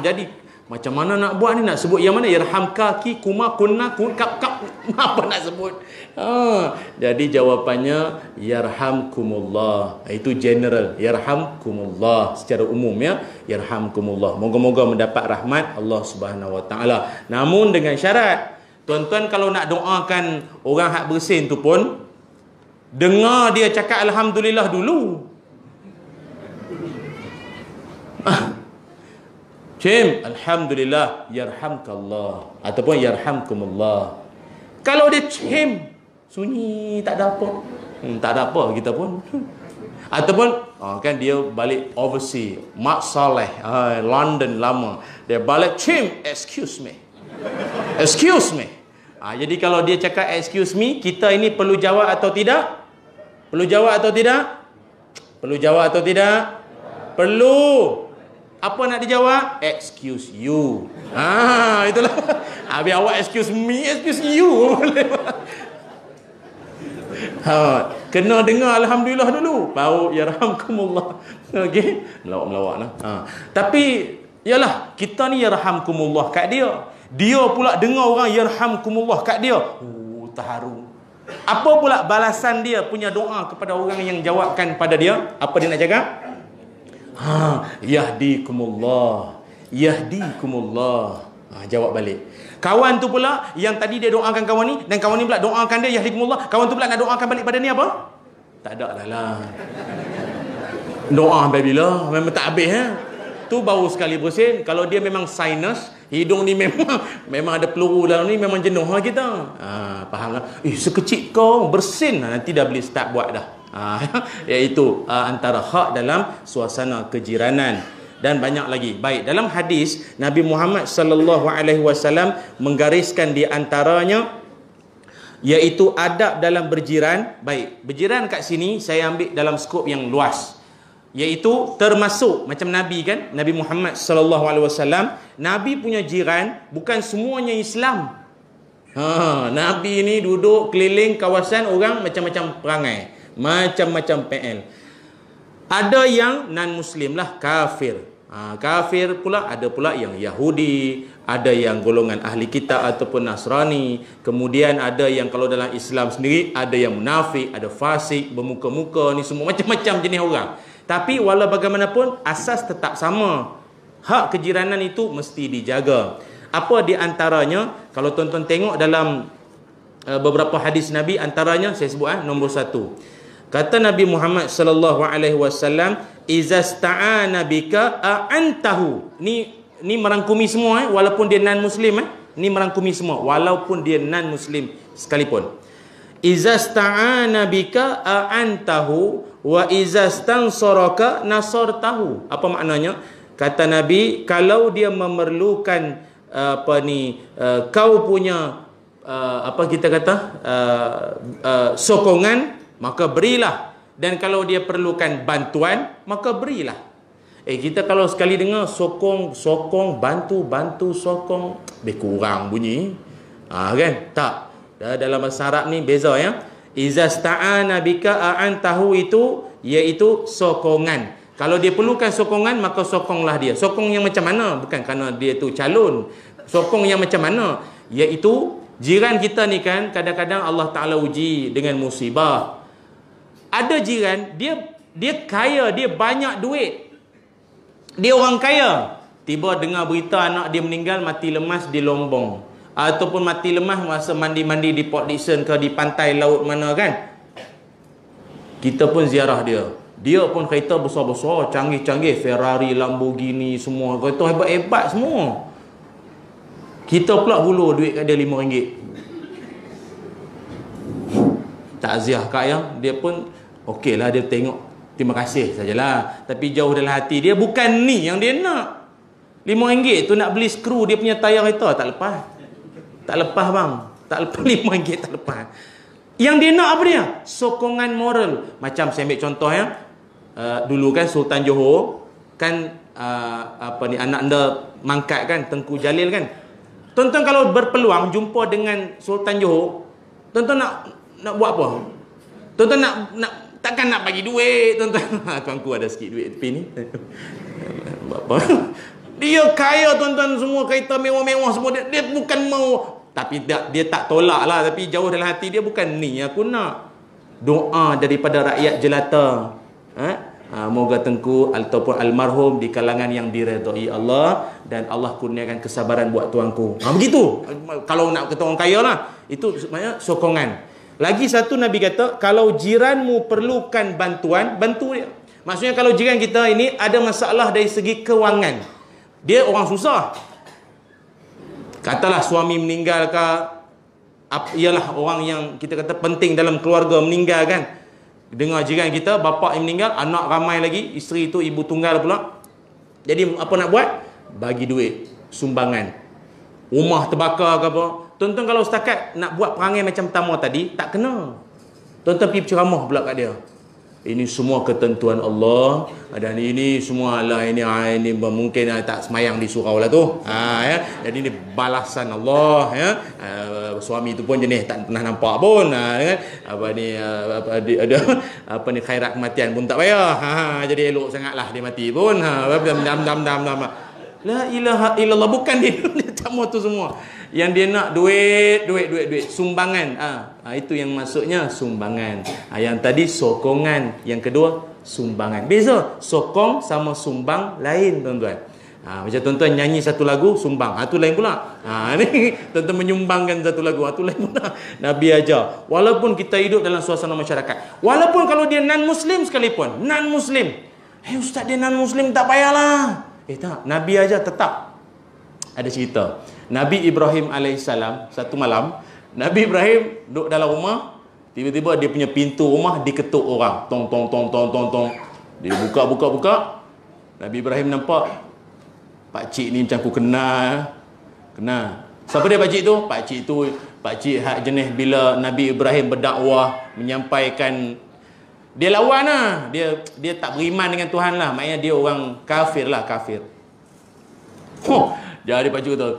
Jadi macam mana nak buat ni? Nak sebut yang mana? Yarhamkaki, kuma, kunna, kap. Apa nak sebut? Jadi jawapannya yarhamkumullah. Itu general. Yarhamkumullah secara umum ya. Yarhamkumullah. Moga-moga mendapat rahmat Allah Subhanahu Wa Taala. Namun dengan syarat, tuan-tuan kalau nak doakan orang hak bersin tu pun, dengar dia cakap alhamdulillah dulu. Cim, alhamdulillah, yarhamkallah, ataupun yarhamkumullah. Kalau dia cim, sunyi, tak ada apa. Tak ada apa kita pun. Ataupun kan dia balik overseas, Mak Saleh, London lama. Dia balik, cim, excuse me. Jadi kalau dia cakap excuse me, kita ini perlu jawab atau tidak? Perlu jawab atau tidak? Perlu jawab atau tidak? Perlu. Apa nak dijawab? Excuse you. Itulah. Habis awak excuse me, excuse you. Kena dengar alhamdulillah dulu, baru yarhamkumullah. Okey, melawak-melawak lah. Tapi yalah, kita ni yarhamkumullah kat dia. Dia pula dengar orang yarhamkumullah kat dia. Terharu. Apa pula balasan dia punya doa kepada orang yang jawabkan pada dia? Apa dia nak cakap? Yahdikumullah. Jawab balik. Kawan tu pula yang tadi dia doakan kawan ni, dan kawan ni pula doakan dia yahdikumullah. Kawan tu pula nak doakan balik pada ni apa? Tak ada dah lah. Doa sampai bila? Memang tak habis tu baru sekali bersin. Kalau dia memang sinus, hidung ni memang ada peluru dalam ni, memang jenuh lah kita. Faham lah. Sekecil kau bersin, nanti dah boleh start buat dah. Iaitu antara hak dalam suasana kejiranan, dan banyak lagi. Baik, dalam hadis Nabi Muhammad sallallahu alaihi wasallam menggariskan di antaranya iaitu adab dalam berjiran. Baik, berjiran kat sini saya ambil dalam skop yang luas, iaitu termasuk macam Nabi kan, Nabi Muhammad sallallahu alaihi wasallam, Nabi punya jiran bukan semuanya Islam. Nabi ni duduk keliling kawasan orang macam-macam perangai, macam-macam PL. Ada yang non-Muslim lah, kafir. Kafir pula, ada pula yang Yahudi, ada yang golongan ahli kitab ataupun Nasrani. Kemudian ada yang kalau dalam Islam sendiri, ada yang munafik, ada fasik, bermuka-muka, ni semua macam-macam jenis orang. Tapi walau bagaimanapun, asas tetap sama. Hak kejiranan itu mesti dijaga. Apa di antaranya, kalau tuan-tuan tengok dalam beberapa hadis Nabi, antaranya saya sebut nombor 1. Kata Nabi Muhammad sallallahu alaihi wasallam, izasta'ana bika a'antahu. Ni merangkumi semua walaupun dia non muslim Ni merangkumi semua walaupun dia non muslim sekalipun. Izasta'ana bika a'antahu wa izastansaraka nasartahu. Apa maknanya? Kata Nabi, kalau dia memerlukan kau punya sokongan, maka berilah. Dan kalau dia perlukan bantuan, maka berilah. Kita kalau sekali dengar sokong, bantu, sokong, lebih kurang bunyi. Kan? Tak. Dalam bahasa Arab ni beza ya. Izasta'ana bika a'antahu itu iaitu sokongan. Kalau dia perlukan sokongan, maka sokonglah dia. Sokong yang macam mana? Bukan kerana dia tu calon. Sokong yang macam mana? Iaitu jiran kita ni kan, kadang-kadang Allah Ta'ala uji dengan musibah. Ada jiran, dia kaya, dia banyak duit. Dia orang kaya. Tiba dengar berita anak dia meninggal, mati lemas di Lombong. Ataupun mati lemas masa mandi-mandi di Port Dickson ke di pantai laut mana kan. Kita pun ziarah dia. Dia pun kereta besar-besar, canggih-canggih, Ferrari, Lamborghini semua. Kereta hebat-hebat semua. Kita pula hulur duit kat dia RM5. Takziah kat yang dia pun okeylah, dia tengok terima kasih sajalah. Tapi jauh dalam hati dia bukan ni yang dia nak. RM5 tu nak beli skru dia punya tayar kereta, tak lepas. Tak lepas bang. Tak lepas RM5 tak lepas. Yang dia nak apa dia? Sokongan moral. Macam saya ambil contoh ya. Dulu kan Sultan Johor kan anak anda mangkat kan, Tengku Jalil kan. Tuan-tuan kalau berpeluang jumpa dengan Sultan Johor, tuan-tuan nak buat apa? Tuan-tuan nak takkan nak bagi duit, tuan-tuan. Tuanku ada sikit duit tepi ni. Buat apa? Dia kaya tuan-tuan, semua kereta mewah-mewah semua. Dia bukan mau, tapi dia tak tolak lah, tapi jauh dalam hati dia bukan ni aku nak. Doa daripada rakyat jelata. Moga Tengku ataupun almarhum di kalangan yang diredai Allah, dan Allah kurniakan kesabaran buat tuanku. Begitu. Kalau nak kata orang kaya lah, itu sebenarnya sokongan. Lagi satu Nabi kata, kalau jiranmu perlukan bantuan, bantu dia. Maksudnya kalau jiran kita ini ada masalah dari segi kewangan, dia orang susah, katalah suami meninggal ke, ialah orang yang kita kata penting dalam keluarga meninggal kan. Dengar jiran kita, bapa yang meninggal, anak ramai lagi, isteri tu ibu tunggal pula. Jadi apa nak buat? Bagi duit, sumbangan. Rumah terbakar ke apa. Tuan-tuan kalau setakat nak buat perangai macam pertama tadi, tak kena. Tuan-tuan pergi ceramah pula kat dia. Ini semua ketentuan Allah, dan ini semua lah, ini mungkin tak semayang di surau lah tu. Ya. Jadi ini balasan Allah ya. Suami tu pun jenis tak pernah nampak pun kan. Ada khairat kematian pun tak payah. Jadi elok sangatlah dia mati pun. Dam. La ilaha illallah, bukan dia tak mau tu semua. Yang dia nak duit, sumbangan. Itu yang maksudnya sumbangan. Yang tadi sokongan, yang kedua sumbangan. Beza, sokong sama sumbang lain tuan-tuan. Macam tuan-tuan nyanyi satu lagu sumbang, itu lain pula. Ni tuan-tuan menyumbangkan satu lagu, itu lain pula. Nabi ajar, walaupun kita hidup dalam suasana masyarakat, walaupun kalau dia non-muslim sekalipun, non-muslim, ustaz dia non-muslim tak payahlah. Tak, Nabi ajar tetap. Ada cerita Nabi Ibrahim alaihissalam, satu malam Nabi Ibrahim duduk dalam rumah, tiba-tiba dia punya pintu rumah diketuk orang, tong. Dia buka. Nabi Ibrahim nampak pakcik ni macam aku kenal. Siapa dia pakcik tu? Pakcik hak jenis bila Nabi Ibrahim berdakwah, menyampaikan, dia lawan lah. Dia tak beriman dengan Tuhan lah. Maknanya dia orang kafir. Jadi pakcik tu,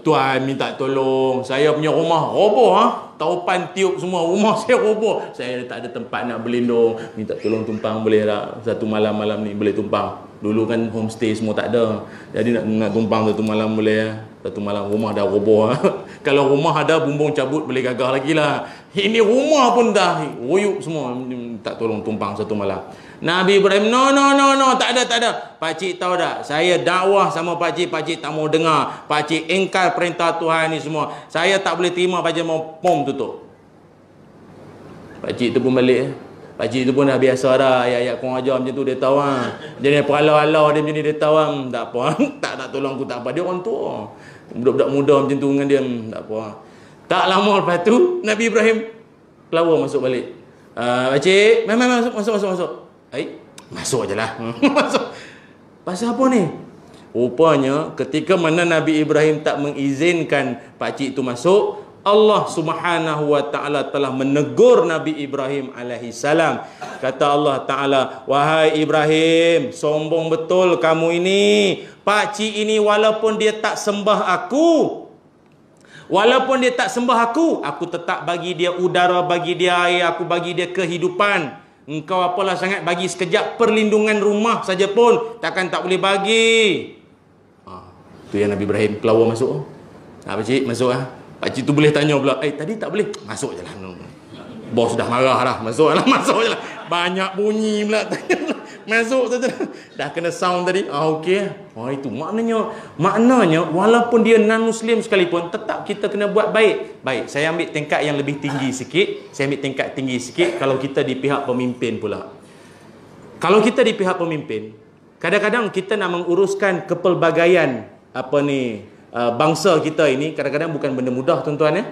Tuhan minta tolong, saya punya rumah roboh, taupan tiup semua, rumah saya roboh, saya tak ada tempat nak berlindung, minta tolong tumpang boleh tak satu malam ni, boleh tumpang. Dulu kan homestay semua tak ada, jadi nak tumpang satu malam boleh. Satu malam rumah dah roboh. Kalau rumah ada bumbung cabut boleh gagah lagi lah. Ini rumah pun dah royuk semua, tak tolong tumpang satu malam. Nabi Ibrahim, no, tak ada. Pakcik tahu tak, saya dakwah sama pakcik tak mau dengar. Pakcik ingkar perintah Tuhan ni semua. Saya tak boleh terima, pakcik mau tutup. Pakcik tu pun balik. Pakcik tu pun dah biasa dah, ayat-ayat kurang ajar macam tu dia tahu ah. Jadi peralau-alau dia macam ni dia tahu tak apa. tak tolong aku tak apa. Dia orang tua. Budak-budak muda macam tu dengan dia, tak apa. Tak lama lepas tu Nabi Ibrahim keluar masuk balik. Pakcik, masuk. Masuk je lah. Masuk. Pasal apa ni? Rupanya ketika mana Nabi Ibrahim tak mengizinkan pakcik tu masuk, Allah Subhanahu wa taala telah menegur Nabi Ibrahim alaihi salam. Kata Allah Taala, "Wahai Ibrahim, sombong betul kamu ini. Pakcik ini walaupun dia tak sembah aku, aku tetap bagi dia udara, bagi dia air, aku bagi dia kehidupan. Engkau apalah sangat bagi sekejap perlindungan rumah saja pun takkan tak boleh bagi." Tu yang Nabi Ibrahim keluar masuk. Pakcik masuk ah. Pakcik tu boleh tanya pula, tadi tak boleh. Masuk je lah. Bos dah marah dah. Masuk je lah. Banyak bunyi pula. Masuk saja. Dah kena sound tadi. Okey. Itu maknanya walaupun dia non-Muslim sekalipun, tetap kita kena buat baik. Baik, saya ambil tingkat yang lebih tinggi sikit. Kalau kita di pihak pemimpin pula. Kalau kita di pihak pemimpin, kadang-kadang kita nak menguruskan kepelbagaian bangsa kita ini kadang-kadang bukan benda mudah tuan-tuan ya.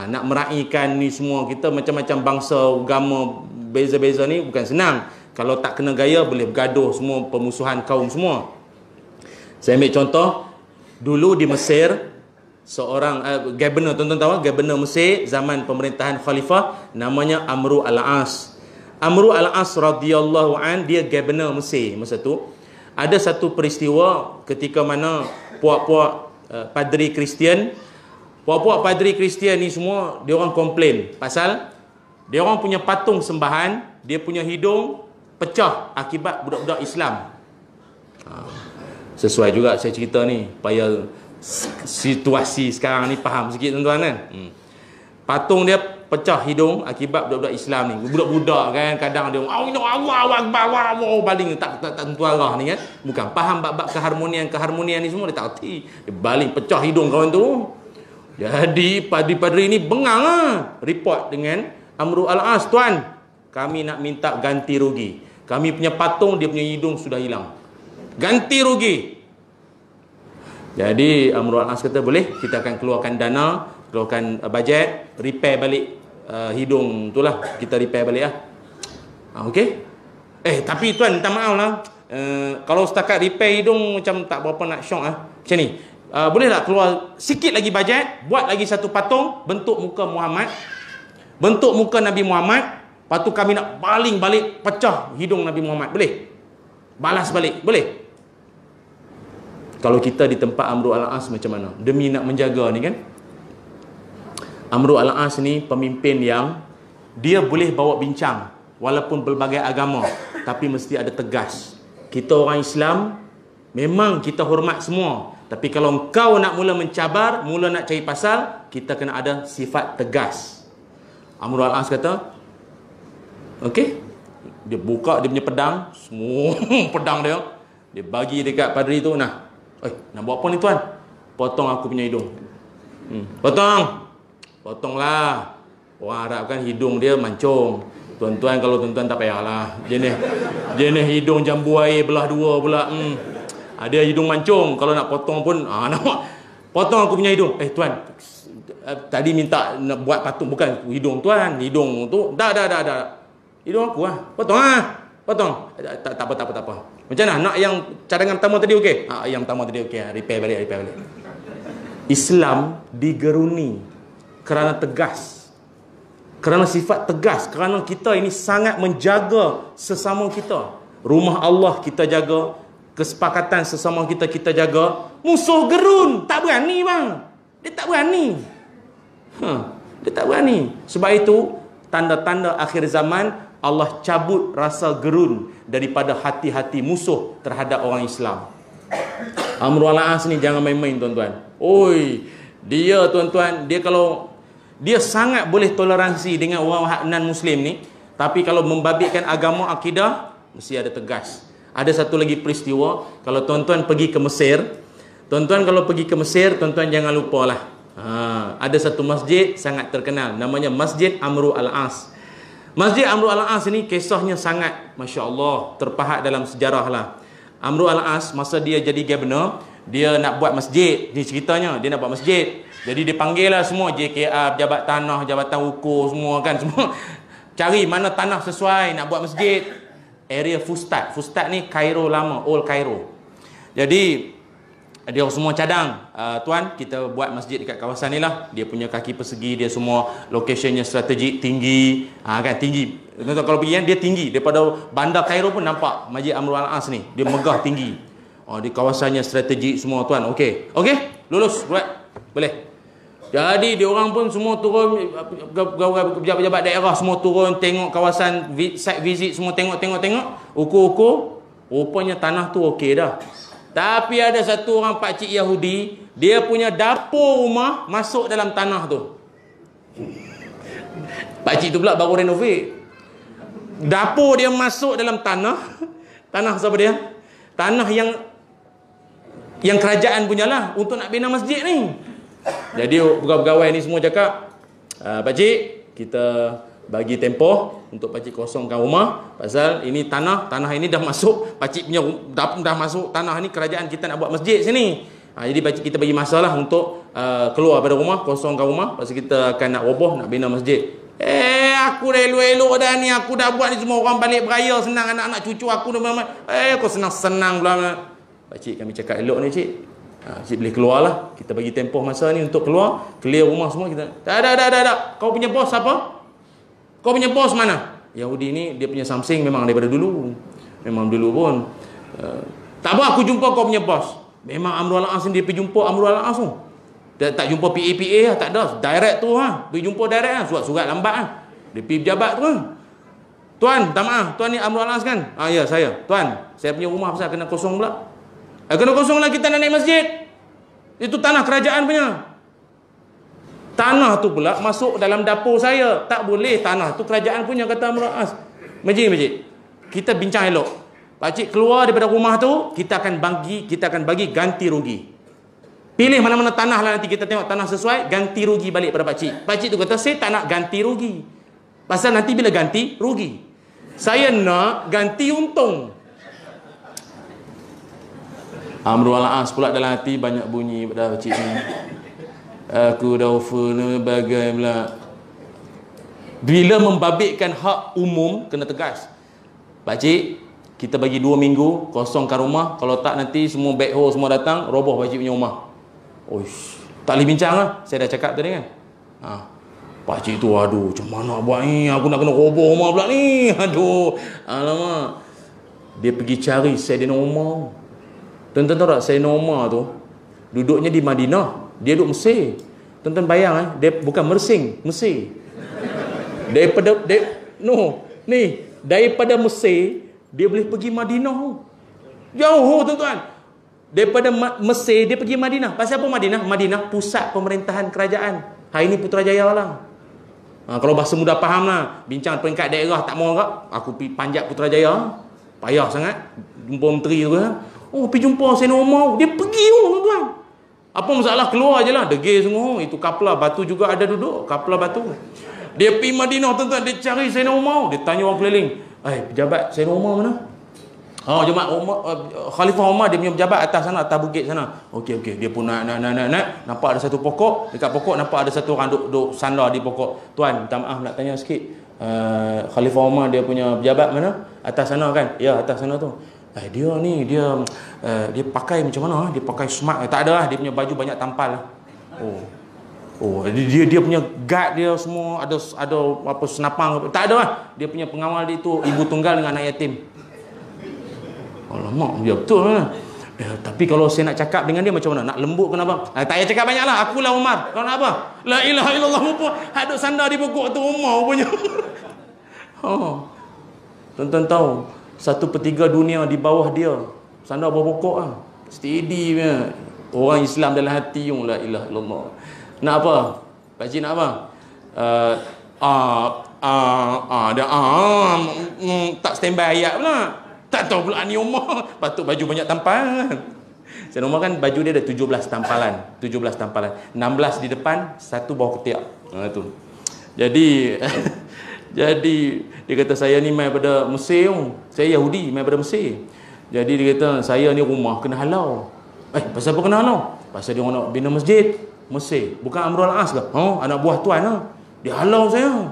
Nak meraihkan ni semua, kita macam-macam bangsa, agama beza-beza ni bukan senang. Kalau tak kena gaya boleh bergaduh semua, pemusuhan kaum semua. Saya ambil contoh, dulu di Mesir seorang governor, tuan-tuan tahu governor Mesir zaman pemerintahan khalifah namanya Amru al-As. Amru al-As radhiyallahu an, dia governor Mesir masa tu. Ada satu peristiwa ketika mana puak-puak padri Kristian ni semua dia orang komplain pasal dia orang punya patung sembahan, dia punya hidung pecah akibat budak-budak Islam. Sesuai juga saya cerita ni supaya situasi sekarang ni faham sikit tuan-tuan kan. Patung dia pecah hidung akibat budak-budak Islam ni. Budak-budak kan kadang dia Allahu akbar, baling tak tentu arah ni kan. Bukan faham bab keharmonian ni semua dia tak erti. Dia baling pecah hidung kawan tu. Jadi padri-padri ni bengang report dengan Amru al-As, "Tuan, kami nak minta ganti rugi. Kami punya patung dia punya hidung sudah hilang. Ganti rugi." Jadi Amru al-As kata boleh, kita akan keluarkan dana, keluarkan bajet, repair balik hidung tu lah, kita repair balik lah. Okey. Tapi tuan minta maaf lah, kalau setakat repair hidung macam tak berapa nak syok lah. Macam ni, boleh tak keluar sikit lagi bajet, buat lagi satu patung bentuk muka Muhammad, bentuk muka Nabi Muhammad, lepas tu kami nak baling balik pecah hidung Nabi Muhammad. Boleh? Balas balik, boleh? Kalau kita di tempat Amru al-As macam mana? Demi nak menjaga ni kan. Amru al-As ni pemimpin yang dia boleh bawa bincang walaupun berbagai agama, tapi mesti ada tegas. Kita orang Islam memang kita hormat semua, tapi kalau engkau nak mula mencabar, mula nak cari pasal, kita kena ada sifat tegas. Amru al-As kata, okey. Dia buka dia punya pedang, semua pedang dia bagi dekat padri tu. Nak buat apa ni tuan? Potong aku punya hidung. Potonglah. Orang Arab kan hidung dia mancung. Tuan-tuan, kalau tuan-tuan tak payahlah. Jenis hidung jambu air belah dua pula. Ada hidung mancung. Kalau nak potong pun nampak. Potong aku punya hidung. Tuan, tadi minta nak buat patung, bukan hidung tuan. Hidung tu dah. Hidung aku potong. Tak apa. Macam mana? Nak yang cadangan pertama tadi okey? Yang pertama tadi okey. Repair balik. Islam digeruni kerana tegas, kerana sifat tegas, kerana kita ini sangat menjaga sesama kita. Rumah Allah kita jaga, kesepakatan sesama kita jaga. Musuh gerun, tak berani bang. Dia tak berani. Sebab itu tanda-tanda akhir zaman, Allah cabut rasa gerun daripada hati-hati musuh terhadap orang Islam. Amru al-As ni jangan main-main tuan-tuan. Dia tuan-tuan, dia sangat boleh toleransi dengan orang non-Muslim ni, tapi kalau membabitkan agama, akidah, mesti ada tegas. Ada satu lagi peristiwa, kalau tuan-tuan pergi ke Mesir, tuan-tuan jangan lupalah. Ada satu masjid sangat terkenal, namanya Masjid Amru al-As. Masjid Amru Al-As ni kisahnya sangat Masya Allah terpahat dalam sejarah lah. Amru Al-As masa dia jadi governor, dia nak buat masjid. Ni ceritanya, dia nak buat masjid. Jadi dia panggil lah semua JKR, pejabat tanah, jabatan ukur semua kan, semua cari mana tanah sesuai nak buat masjid. Area Fustat. Fustat ni Kairo lama, Old Cairo. Jadi dia semua cadang, tuan, kita buat masjid dekat kawasan ni lah. Dia punya kaki persegi, dia semua locationnya strategik, tinggi, kan tinggi. Kalau pergi kan, dia tinggi. Daripada bandar Kairo pun nampak Masjid Amru Al-As ni. Dia megah tinggi. Di kawasannya strategik semua, tuan. Okey, lulus, buat. Boleh. Jadi dia orang pun semua turun, pejabat-pejabat daerah semua turun tengok kawasan, site visit semua, tengok, ukur-ukur. Rupanya tanah tu okey dah. Tapi ada satu orang pakcik Yahudi, dia punya dapur rumah masuk dalam tanah tu. Pakcik tu pula baru renovate. Dapur dia masuk dalam tanah. Tanah siapa dia? Tanah yang kerajaan punyalah untuk nak bina masjid ni. Jadi pegawai-pegawai ni semua cakap, pakcik, kita bagi tempoh untuk pakcik kosongkan rumah, pasal ini tanah ini dah masuk, pakcik punya dah masuk tanah ni, kerajaan kita nak buat masjid sini. Jadi pakcik kita bagi masa lah untuk keluar pada rumah, kosongkan rumah, pasal kita akan nak roboh, nak bina masjid. Aku dah elok-elok dah ni, aku dah buat ni semua, orang balik beraya senang, anak-anak cucu aku dah kau senang-senang pula. Pakcik, kami cakap elok ni cik, cik boleh keluar lah, kita bagi tempoh masa ni untuk keluar, clear rumah semua. Kita tak. Kau punya bos apa? Kau punya bos mana? Yahudi ni dia punya something memang daripada dulu. Memang dulu pun. Tak apa, aku jumpa kau punya bos. Memang Amru Al-As ni dia pergi jumpa Amru Al-As tu. Dia tak jumpa PA lah, tak ada. Direct tu ha. Pergi jumpa direct lah. Surat-surat lambat lah. Dia pergi pejabat tu kan. Tuan, tak maaf. Tuan ni Amru Al-As kan? Ya, saya. Tuan, saya punya rumah pasal kena kosong pula. Kena kosong lah, kita nak naik masjid. Itu tanah kerajaan punya. Tanah tu pula masuk dalam dapur saya. Tak boleh, tanah tu kerajaan punya, kata Amru Al-As. Majid, kita bincang elok. Pakcik keluar daripada rumah tu, kita akan bagi ganti rugi. Pilih mana-mana tanah lah, nanti kita tengok tanah sesuai, ganti rugi balik pada pakcik. Pakcik tu kata, saya tak nak ganti rugi. Pasal nanti bila ganti rugi, saya nak ganti untung. Amru Al-As pula dalam hati banyak bunyi pada pakcik ni. Aku dah offer ni bagai pula. Bila membabitkan hak umum, kena tegas. Pakcik, kita bagi 2 minggu kosongkan rumah. Kalau tak nanti semua backhoe semua datang, roboh pakcik punya rumah. Oish, tak boleh bincang lah. Saya dah cakap tadi kan. Pakcik tu, aduh, macam mana buat ni? Aku nak kena roboh rumah pula ni. Aduh, alamak. Dia pergi cari Sayyidina Umar. Tuan-tuan tahu tak, Sayyidina Umar tu duduknya di Madinah. Dia duduk Mesir. Tuan-tuan bayang dia bukan Mersing, Mesir. Daripada Mesir dia boleh pergi Madinah. Jauh tuan-tuan. Daripada Mesir dia pergi Madinah. Pasal apa Madinah? Madinah pusat pemerintahan kerajaan. Hari ni Putrajaya lah. Kalau bahasa mudah faham lah. Bincang peringkat daerah tak mau tak? Aku pergi panjat Putrajaya. Payah sangat. Jumpa menteri tu kan. Pergi jumpa Sayyidina Umar. Dia pergi tuan-tuan. Apa masalah, keluar je lah. Degil semua. Itu kapla batu juga ada duduk. Kapla batu. Dia pergi Madinah tuan-tuan. Dia cari Sayyidina Umar. Dia tanya orang keliling. Pejabat Sayyidina Umar mana? Jemaah Khalifah Umar, dia punya pejabat atas sana, atas bukit sana. Okey. Dia pun naik. Nampak ada satu pokok. Dekat pokok nampak ada satu orang duduk sandar di pokok. Tuan, minta maaf nak tanya sikit. Khalifah Umar dia punya pejabat mana? Atas sana kan? Ya, atas sana tu. Dia ni dia pakai macam mana? Dia pakai smart. Tak ada lah, dia punya baju banyak tampal. Dia punya guard dia semua ada apa senapang. Tak ada lah. Dia punya pengawal dia tu ibu tunggal dengan anak yatim. Alamak, dia betul lah. Tapi kalau saya nak cakap dengan dia macam mana? Nak lembut kenapa? Tak payah cakap banyak lah. Akulah Umar. Kau nak apa? La ilaha illallah. Hadut sandar di pokok tu Umar punya. Tuan-tuan tahu 1/3 dunia di bawah dia. Sandar bawah pokok lah. Steady punya. Orang Islam dalam hati yang la ilaha illallah. Nak apa? Pakcik nak apa? Tak standby ayat pula. Tak tahu pula ni Umar. Patut baju banyak tampalan. Sayyidina Umar kan baju dia ada 17 tampalan. 16 di depan, 1 bawah ketiak. Tu. Jadi Jadi dia kata saya ni mai pada Mesir, saya Yahudi mai pada Mesir. Jadi dia kata saya ni rumah kena halau. Pasal apa kena halau? Pasal dia orang nak bina masjid Mesir. Bukan Amrul As ke? Anak buah tuan lah. Dia halau saya.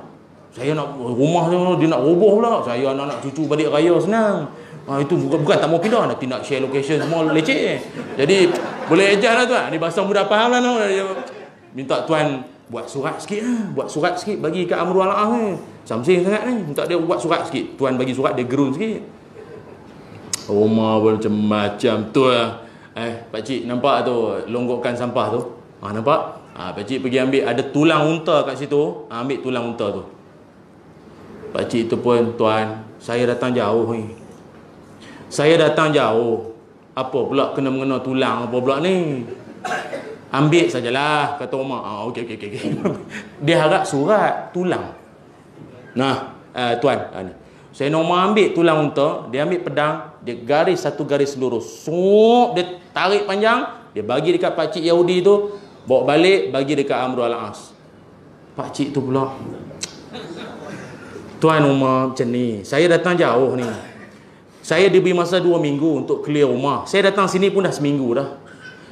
Saya nak rumah dia nak roboh pula. Saya anak-anak cucu balik raya senang. Itu bukan tak mau pindah, nanti nak share location semua leceh. Jadi boleh ajar lah tuan. Ni bahasa mudah faham lah no. Minta tuan buat surat sikit lah. Buat surat sikit bagi kat Amrul As ni. Samsing sangat ni. Minta dia buat surat sikit. Tuan bagi surat dia gerun sikit. Rumah pun macam tu lah. Pakcik nampak tu longgokan sampah tu? Nampak? Pakcik pergi ambil, ada tulang unta kat situ. Ambil tulang unta tu. Pakcik tu pun, tuan, saya datang jauh ni. Saya datang jauh. Apa pula kena mengena tulang apa pula ni? Ambil sajalah, kata Umar. Okey. Dia harap surat tulang. Nah, tuan, saya normal ambil tulang unta, dia ambil pedang, dia garis satu garis lurus. Dia tarik panjang, dia bagi dekat pakcik Yahudi tu, bawa balik, bagi dekat Amrul As. Pakcik tu pula, Tuan Umar macam ni, saya datang jauh ni. Saya diberi masa 2 minggu untuk clear rumah. Saya datang sini pun dah seminggu dah.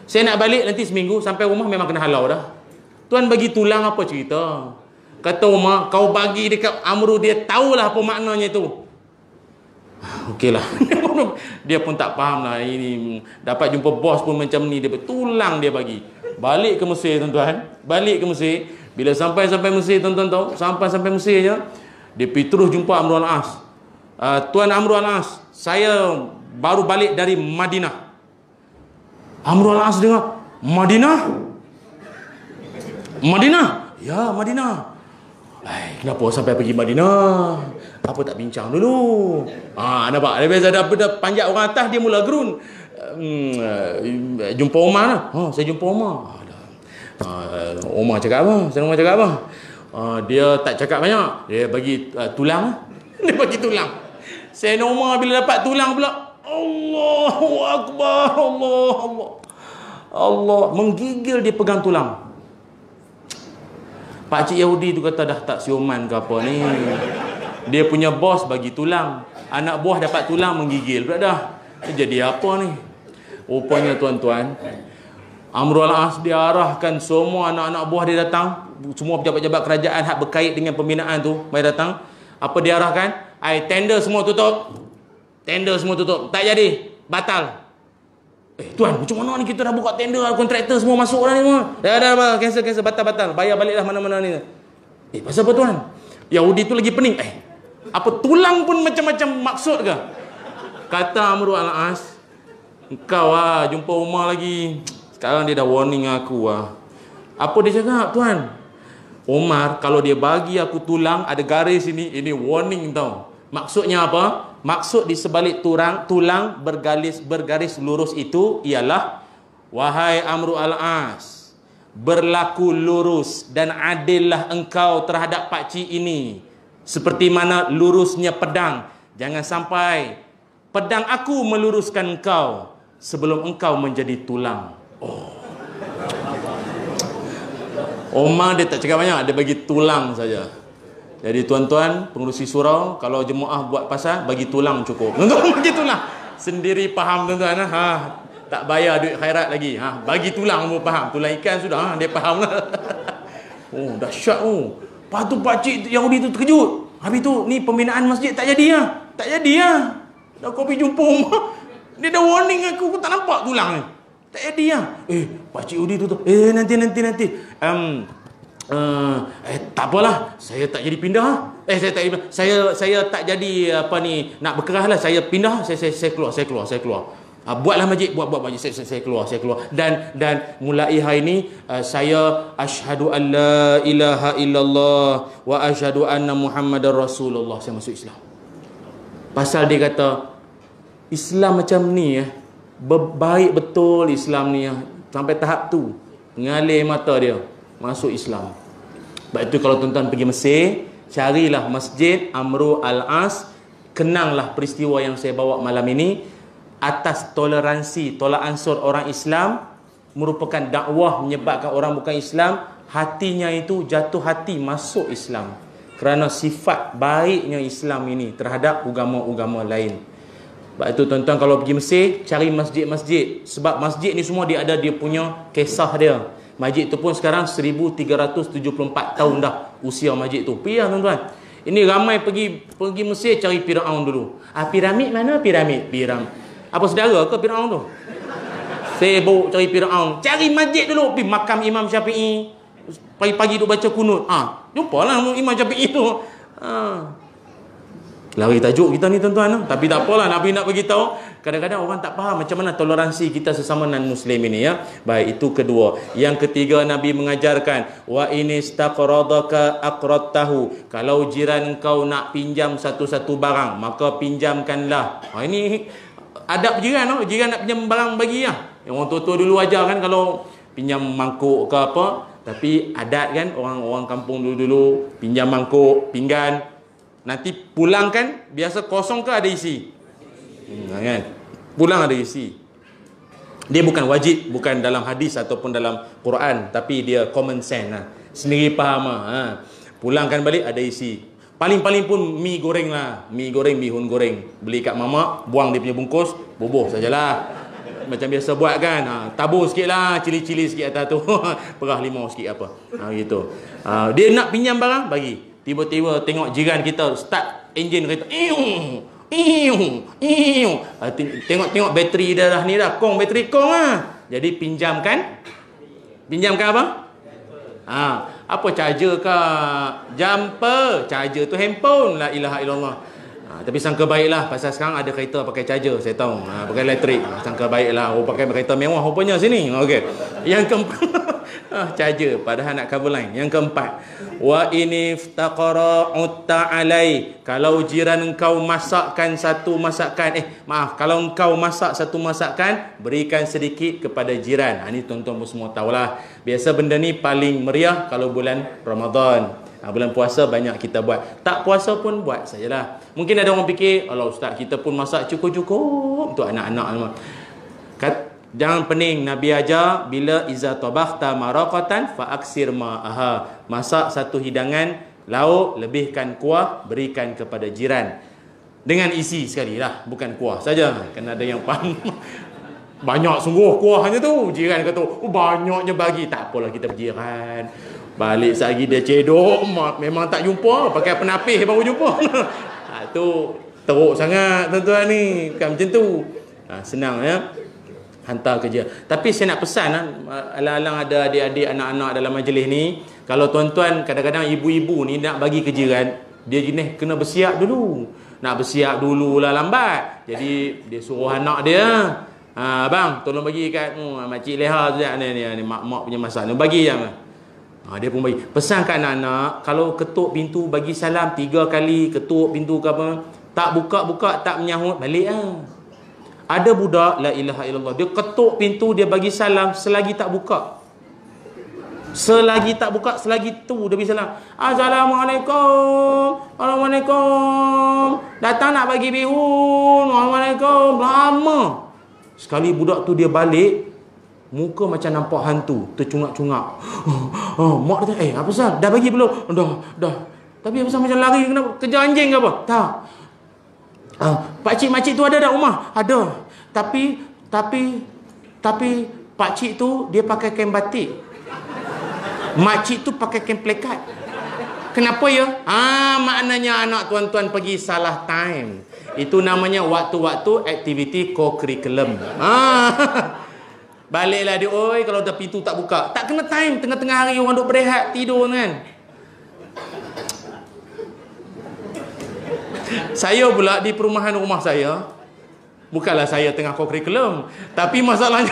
Saya nak balik nanti seminggu, sampai rumah memang kena halau dah. Tuan bagi tulang apa cerita? Kata Umar, kau bagi dekat Amru, dia tahulah apa maknanya itu. Okeylah. Dia pun tak faham lah. Ini dapat jumpa bos pun macam ni, dia tulang dia bagi. Balik ke Mesir tuan-tuan. Balik ke Mesir. Bila sampai Mesir tuan-tuan tahu, sampai Mesir je, dia pergi terus jumpa Amrul As. Tuan Amrul As, saya baru balik dari Madinah. Amrul As dengar, Madinah? Ya, Madinah. Kenapa sampai pergi Madinah? Apa tak bincang dulu? Nampak? Dia biasa dah panjat orang atas, dia mula gerun. Jumpa Umar lah. Saya jumpa Umar. Umar cakap apa? Saya Umar cakap apa? Dia tak cakap banyak. Dia bagi tulang. Dia bagi tulang. Saya Umar bila dapat tulang pula, Allahu Akbar, Allah. Menggigil dia pegang tulang. Pakcik Yahudi tu kata dah tak siuman ke apa ni. Dia punya bos bagi tulang, anak buah dapat tulang menggigil pula dah. Jadi apa ni? Rupanya tuan-tuan, Amrul As dia arahkan semua anak-anak buah dia datang, semua pejabat-pejabat kerajaan hak berkait dengan pembinaan tu, mari datang. Apa dia arahkan? Tender semua tutup. Tak jadi, batal. Tuan, macam mana ni kita dah buka tender, kontraktor semua masuk dah ni semua. Dah, cancel, batal. Bayar baliklah mana-mana ni. Pasal apa tuan? Yahudi tu lagi pening. Apa tulang pun macam-macam maksud ke? Kata Amrul As, engkau jumpa Umar lagi. Sekarang dia dah warning aku Apa dia cakap tuan? Umar, kalau dia bagi aku tulang, ada garis ini warning tau. Maksudnya apa? Maksud di sebalik tulang bergaris lurus itu ialah, wahai Amrul As, berlaku lurus dan adillah engkau terhadap pakcik ini, seperti mana lurusnya pedang. Jangan sampai pedang aku meluruskan engkau sebelum engkau menjadi tulang. Umar dia tak cakap banyak, dia bagi tulang saja. Jadi tuan-tuan pengurusi surau, kalau jemaah buat pasal, bagi tulang cukup. Tuan-tuan bagi tulang. Sendiri faham tuan-tuan. Tak bayar duit khairat lagi. Bagi tulang pun faham. Tulang ikan sudah, dia faham lah. Dahsyat. Lepas tu pakcik Yahudi tu terkejut. Habis tu, ni pembinaan masjid tak jadi Dah kau pergi jumpa Umar, dia dah warning aku tak nampak tulang ni. Tak jadi pakcik Yahudi tu nanti. Tak apalah, saya tak jadi pindah. Saya tak jadi nak berkerah lah. Saya pindah, saya keluar. Buatlah masjid, buat masjid. Saya keluar. Dan mulai hari ini saya asyhadu an la ilaha illallah wa asyhadu anna Muhammadar Rasulullah. Saya masuk Islam. Pasal dia kata Islam macam ni baik betul Islam ni sampai tahap tu mengalir mata dia masuk Islam. Sebab itu kalau tuan-tuan pergi Mesir, carilah Masjid Amrul As, kenanglah peristiwa yang saya bawa malam ini. Atas toleransi, tolak ansur orang Islam merupakan dakwah menyebabkan orang bukan Islam hatinya itu jatuh hati masuk Islam. kerana sifat baiknya Islam ini terhadap agama-agama lain. Sebab itu tuan-tuan kalau pergi Mesir, cari masjid-masjid. Sebab masjid ni semua dia ada dia punya kisah dia. Masjid tu pun sekarang 1374 tahun dah usia masjid tu. Pergi lah tuan-tuan. Ini ramai pergi Mesir cari Firaun dulu. Piramid mana piramid? Apa saudara ke Firaun tu? Sibuk cari Firaun. Cari masjid dulu. Pergi makam Imam Syafi'i. Pagi-pagi duk baca kunut. Jumpalah Imam Syafi'i tu. Lari tajuk kita ni tuan-tuan. Tapi tak apalah, Nabi nak bagi tahu. Kadang-kadang orang tak faham macam mana toleransi kita sesama non-muslim ini ya. Baik, itu kedua. Yang ketiga, Nabi mengajarkan wa inistaqradaka aqradtahu. Kalau jiran kau nak pinjam satu-satu barang, maka pinjamkanlah. Ini adab jiran tu. Jiran nak pinjam barang bagi lah. Yang orang tua-tua dulu ajar kan, kalau pinjam mangkuk ke apa. Tapi adat kan, orang-orang kampung dulu-dulu pinjam mangkuk, pinggan. Nanti pulang kan, biasa kosong ke ada isi? Kan? Pulang ada isi. Dia bukan wajib, bukan dalam hadis ataupun dalam Quran, tapi dia common sense lah. Sendiri faham lah. Pulangkan balik ada isi. Paling-paling pun mi goreng lah. Mi goreng, bihun goreng. Beli kat mamak, buang dia punya bungkus, bubuh sajalah. Macam biasa buat kan. Tabur sikit lah, cili-cili sikit atas tu. Perah limau sikit apa. Gitu. Dia nak pinjam barang, bagi. Tiba-tiba tengok jiran kita start enjin kereta. Tengok bateri dah ni dah. Bateri kong lah. Jadi pinjamkan apa? Apa charger ke? Jumper. Charger tu handphone. La ilaha illallah. Tapi sangka baiklah, pasal sekarang ada kereta pakai charger, saya tahu. Pakai elektrik. Sangka baiklah. Pakai kereta mewah rupanya sini. Okey. Yang keempat, charger padahal nak cover line. Yang keempat, wa iniftaqara utta alai. Kalau jiran engkau masakkan satu masakan, kalau engkau masak satu masakan, berikan sedikit kepada jiran. Ini tuan-tuan pun semua tahulah. Biasa benda ni paling meriah kalau bulan Ramadan. Bulan puasa banyak kita buat. Tak puasa pun buat sajalah. Mungkin ada orang fikir, alah ustaz, kita pun masak cukup-cukup untuk anak-anak. Jangan pening. Nabi ajar, bila iza tabakhta maraqatan fa aksir ma'aha. Masak satu hidangan lauk, lebihkan kuah, berikan kepada jiran. Dengan isi sekali lah, bukan kuah saja. Kan ada yang faham. Banyak sungguh kuahnya tu. Jiran kata, banyaknya bagi. Tak apalah, kita berjiran. Balik sehari dia cedok, memang tak jumpa, pakai penapis baru jumpa. Tu teruk sangat tuan-tuan ni. Bukan macam tu. Senang ya, hantar kerja. Tapi saya nak pesan, alang-alang ada adik-adik, anak-anak dalam majlis ni, kalau tuan-tuan, kadang-kadang ibu-ibu ni nak bagi kerja kan, dia jenis kena bersiap dulu. Nak bersiap dulu lah lambat. Jadi dia suruh anak dia, abang tolong bagi kat makcik Leha sekejap ni mak punya masak ni, bagi je. Dia pun bagi. Pesan kat anak-anak, kalau ketuk pintu bagi salam 3 kali, ketuk pintu ke apa, tak buka-buka, tak menyahut, balik lah. Ada budak, la ilaha illallah, dia ketuk pintu, dia bagi salam selagi tak buka. Selagi tak buka, selagi tu dia bagi salam. Assalamualaikum. Assalamualaikum. Datang nak bagi bihun. Assalamualaikum. Lama. Sekali budak tu dia balik, muka macam nampak hantu, tercungak-cungak. Mak dia tanya, apa sah? Dah bagi belum? Dah. Tapi apa sah macam lari, kenapa? Kejar anjing ke apa? Tak. Pakcik-makcik tu ada tak rumah? Ada. Tapi pakcik tu dia pakai kain batik. Makcik tu pakai kain plekat. Kenapa ya? Maknanya anak tuan-tuan pergi salah time. Itu namanya waktu-waktu aktiviti co-curriculum. Baliklah dia, oi, kalau dah pintu tak buka. Tak kena time, tengah-tengah hari orang duk berehat, tidur kan. Saya pula di perumahan rumah saya, bukanlah saya tengah co-curriculum, tapi masalahnya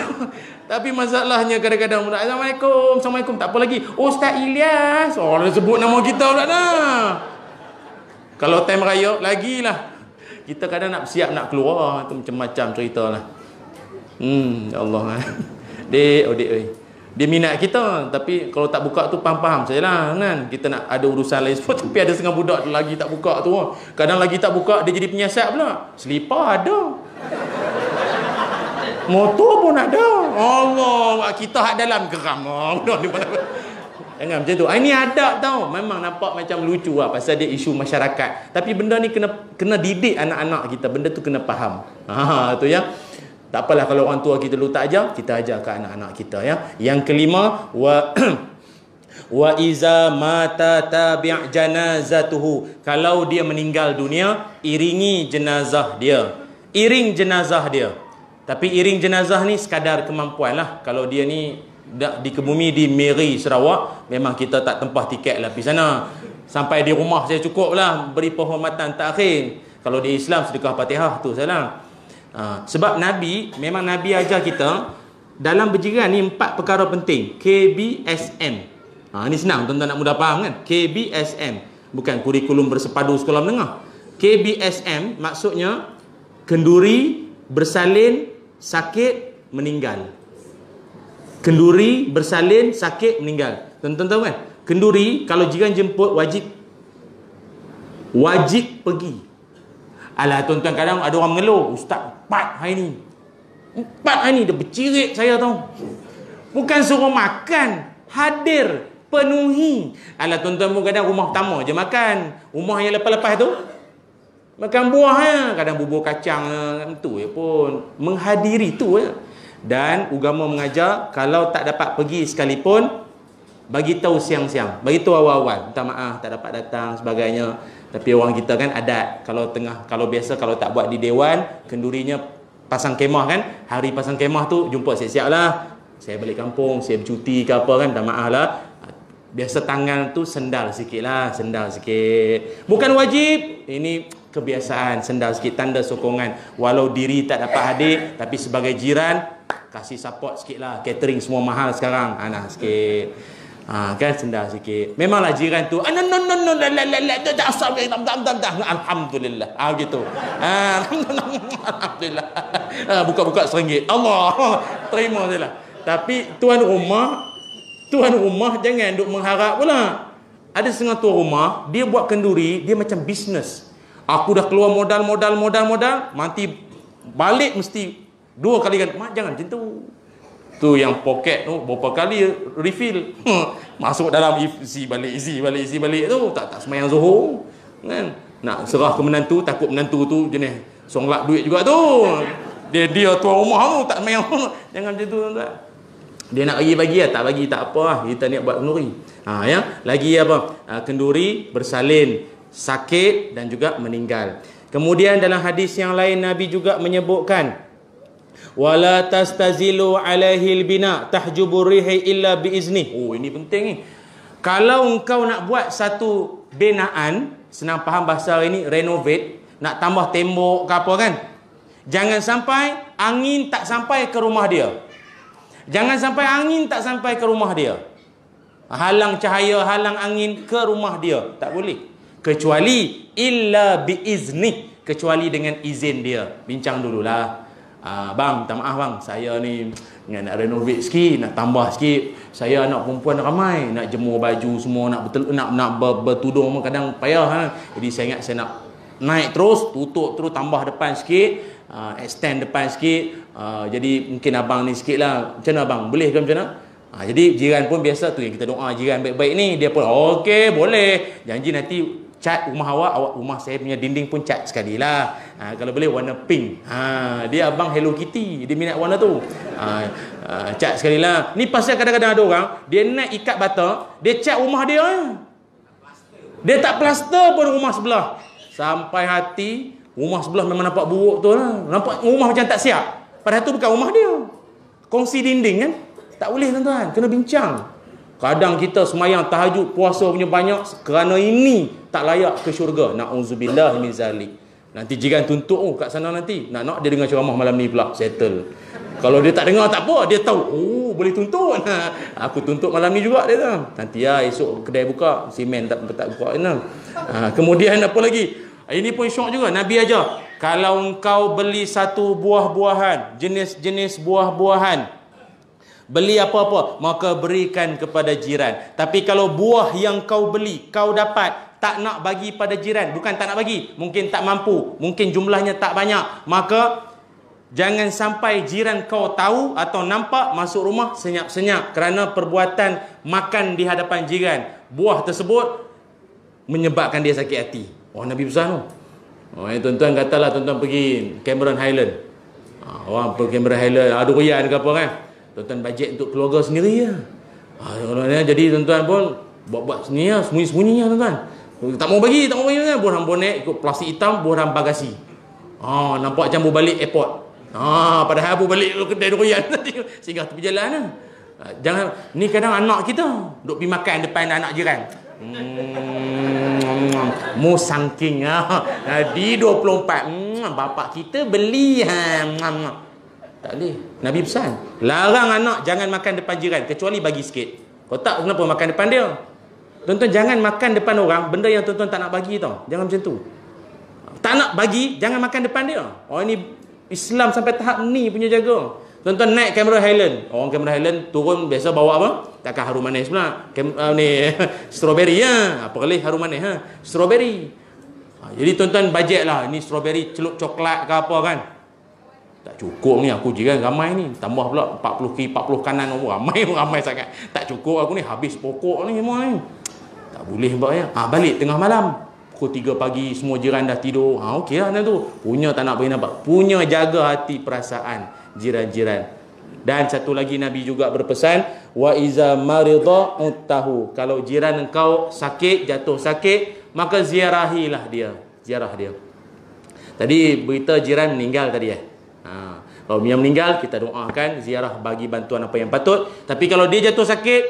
kadang-kadang Assalamualaikum, tak apa lagi. Ustaz Ilyas. Dia sebut nama kita pula dah. Kalau time raya, lagilah. Kita kadang nak siap nak keluar, tu macam-macam cerita lah. Ya Allah. Dek, dia minat kita, tapi kalau tak buka tu faham-faham sajalah kan. Kita nak ada urusan lain semua, tapi ada setengah budak lagi tak buka tu. Kadang lagi tak buka, dia jadi penyiasat pula. Selipar ada. Motor pun ada. Allah, kita hak dalam geram. Jangan macam tu. Ini adab tau. Memang nampak macam lucu lah pasal dia isu masyarakat. Tapi benda ni kena didik anak-anak kita. Benda tu kena faham. Tu ya. Tak apalah kalau orang tua kita dulu tak ajar, kita ajar ke anak-anak kita ya. Yang kelima, wa iza mata tabi' janazatuhu. Kalau dia meninggal dunia, iringi jenazah dia. Iring jenazah dia. Tapi iring jenazah ni sekadar kemampuan lah. Kalau dia ni di Kebumi di Miri Sarawak, memang kita tak tempah tiket lah pergi sana. Sampai di rumah saya cukup lah beri penghormatan takhir. Kalau di Islam sedekah Fatihah tu salah. Sebab Nabi, memang Nabi ajar kita dalam berjiran ni 4 perkara penting. KBSM. Ini senang tuan-tuan nak mudah faham kan. KBSM, bukan kurikulum bersepadu sekolah menengah. KBSM maksudnya kenduri, bersalin, sakit, meninggal. Kenduri, bersalin, sakit, meninggal. Tuan-tuan tahu kan? Kenduri kalau jiran jemput wajib pergi. Alah tuan-tuan, kadang ada orang mengeluh, ustaz 4 hari ni. 4 hari ni dia bercirit saya tahu. Bukan suruh makan, hadir, penuhi. Alah tuan-tuan pun kadang rumah pertama je makan. Rumah yang lepas-lepas tu makan buah ya. Kadang bubur kacang tu ya pun. Menghadiri tu ya. Dan agama mengajar kalau tak dapat pergi sekalipun, bagi tahu siang-siang, bagi tahu awal-awal, minta maaf tak dapat datang sebagainya. Tapi orang kita kan adat, kalau biasa kalau tak buat di dewan, kendurinya pasang kemah kan, hari pasang kemah tu jumpa siap-siap lah. Saya balik kampung, saya bercuti ke apa kan, minta maaf lah. Biasa tangan tu sendal sikit lah, sendal sikit. Bukan wajib, ini kebiasaan, sendal sikit, tanda sokongan. Walau diri tak dapat hadir, tapi sebagai jiran kasih support sikit lah. Catering semua mahal sekarang, anak sikit. Kan sendal sikit. Memanglah jiran tu alhamdulillah. Gitu. Alhamdulillah. Buka-buka RM1. Allah. Terima sajalah. Tapi tuan rumah jangan duk mengharap pula. Ada setengah tuan rumah, dia buat kenduri, dia macam bisnes. Aku dah keluar modal, nanti balik mesti 2 kali kan. Mak jangan macam tu. Tu yang poket tu berapa kali refill. Masuk dalam isi balik tu. Tak semayang Zuhur. Kan? Nak serah ke menantu, takut menantu tu jenis songlak duit juga tu. Dia tuan rumah tu tak semayang. Jangan macam tu tuan. Dia nak bagi tak bagi tak apa lah. Kita ni buat kenduri. Ya. Lagi apa? Kenduri, bersalin, sakit dan juga meninggal. Kemudian dalam hadis yang lain Nabi juga menyebutkan wala tastazilu alaihil bina tahjubur rihi illa biizni. Ini penting ni. Kalau engkau nak buat satu binaan, senang faham bahasa hari ni, renovate, nak tambah tembok ke apa kan, jangan sampai angin tak sampai ke rumah dia. Jangan sampai angin tak sampai ke rumah dia. Halang cahaya, halang angin ke rumah dia. Tak boleh. Kecuali illa biizni, kecuali dengan izin dia. Bincang dululah. Bang, minta maaf bang, saya ni nak renovate sikit, nak tambah sikit. Saya anak perempuan ramai, nak jemur baju semua, nak bertudung kadang payah. Jadi saya ingat saya nak naik terus, tutup terus, tambah depan sikit, extend depan sikit. Jadi mungkin abang ni sikit lah. Macam mana abang? Boleh ke macam mana? Jadi jiran pun biasa tu yang kita doa jiran baik-baik ni. Dia pun okey, boleh. Janji nanti cat rumah awak rumah saya punya dinding pun cat sekali lah. Kalau boleh warna pink. Dia abang Hello Kitty, dia minat warna tu. Cat sekali lah. Ni pasal kadang-kadang ada orang, dia naik ikat bata, dia cat rumah dia. Dia tak plaster pun rumah sebelah. Sampai hati, rumah sebelah memang nampak buruk tu lah. Nampak rumah macam tak siap. Padahal tu bukan rumah dia. Kongsi dinding kan. Tak boleh tuan-tuan, kena bincang. Kadang kita semayang tahajud, puasa punya banyak kerana ini tak layak ke syurga. Na'udzubillah min zalik. Nanti jiran tuntut kat sana nanti. Nak dia dengar ceramah malam ni pula, settle. Kalau dia tak dengar tak apa, dia tahu, boleh tuntut. Aku tuntut malam ni juga dia tu. Nanti esok kedai buka, simen tak buka kena. Kemudian apa lagi? Ini pun syok juga, Nabi ajar. Kalau engkau beli satu buah-buahan, jenis-jenis buah-buahan, beli apa-apa, maka berikan kepada jiran. Tapi kalau buah yang kau beli, kau dapat, tak nak bagi pada jiran, bukan tak nak bagi, mungkin tak mampu, mungkin jumlahnya tak banyak, maka jangan sampai jiran kau tahu atau nampak masuk rumah senyap-senyap kerana perbuatan makan di hadapan jiran. Buah tersebut menyebabkan dia sakit hati. Oh, Nabi pesan tu. Oh, tuan-tuan katalah tuan-tuan pergi Cameron Highland. Orang pergi Cameron Highland, ada royan ke apa kan. Tuan-tuan bajet untuk keluarga sendiri ya. Jadi tuan-tuan pun buat sendiri ya, sembunyi-sembunyi ya tuan-tuan. Tak mau bagi kan. Borang bonek ikut plastik hitam, borang bagasi. Nampak macam balik airport. Padahal aku balik kedai doyan singgah tepi jalan lah. Jangan, ni kadang anak kita duk pergi makan depan anak jiran. Mu sangking di 24 bapak kita beli tak boleh. Nabi pesan, larang anak jangan makan depan jiran kecuali bagi sikit. Kau tak kenapa makan depan dia? Tuan-tuan jangan makan depan orang benda yang tuan-tuan tak nak bagi tau. Jangan macam tu. Tak nak bagi, jangan makan depan dia. Ini Islam sampai tahap ni punya jaga. Tuan-tuan naik Cameron Highland. Orang Cameron Highland turun biasa bawa apa? Takkan harum manis pula. Ni strawberry ya. Apa kali harum manis strawberry. Jadi tuan-tuan bajet lah. Ini strawberry celup coklat ke apa kan. Tak cukup ni aku jiran ramai ni. Tambah pula 40 kiri 40 kanan. Ramai sangat. Tak cukup aku ni habis pokok ni semua ni. Tak boleh buat ya. Balik tengah malam. Pukul 3 pagi semua jiran dah tidur. Okey lah tu. Punya tak nak bagi nampak. Punya jaga hati perasaan jiran-jiran. Dan satu lagi Nabi juga berpesan, wa iza marida utahu. Kalau jiran engkau sakit, jatuh sakit, maka ziarahilah dia. Ziarah dia. Tadi berita jiran meninggal tadi kalau dia meninggal, kita doakan, ziarah bagi bantuan apa yang patut. Tapi kalau dia jatuh sakit,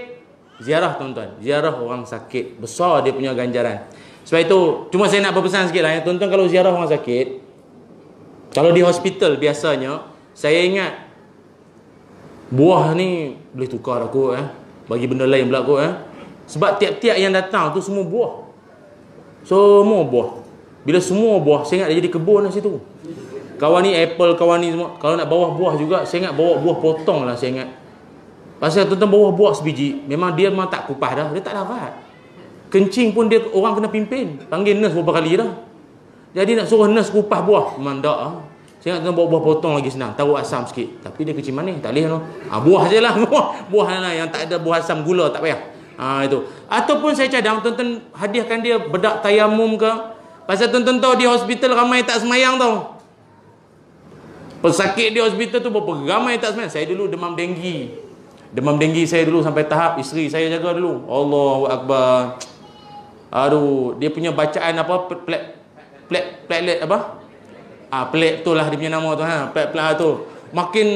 ziarah tuan-tuan. Ziarah orang sakit. Besar dia punya ganjaran. Sebab itu, cuma saya nak berpesan sikit lah ya. Tuan-tuan kalau ziarah orang sakit, kalau di hospital biasanya, saya ingat, buah ni boleh tukar aku bagi benda lain pula aku Sebab tiap-tiap yang datang tu semua buah. Semua buah. Bila semua buah, saya ingat dia jadi kebun lah situ. Kawan ni apple, kawan ni semua. Kalau nak bawa buah juga, saya ingat bawa buah potong lah saya ingat. Pasal tuan-tuan bawa buah sebiji, memang dia memang tak kupas dah, dia tak dapat. Kencing pun dia orang kena pimpin. Panggil nurse beberapa kali dah. Jadi nak suruh nurse kupas buah, memang tak Saya nak bawa buah potong lagi senang, taruh asam sikit. Tapi dia kecil manis, tak boleh buah je lah. Buah lah yang tak ada buah asam gula, tak payah. Itu. Ataupun saya cadang tuan-tuan hadiahkan dia bedak tayamum ke. Pasal tuan-tuan tahu di hospital ramai tak semayang tau. Pesakit di hospital tu berapa ramai tak semayang. Saya dulu demam denggi. Demam denggi saya dulu sampai tahap isteri saya jaga dulu. Allahu Akbar. Aduh, dia punya bacaan apa? Platelet apa? Plate tu lah dia punya nama tu plate tu. Makin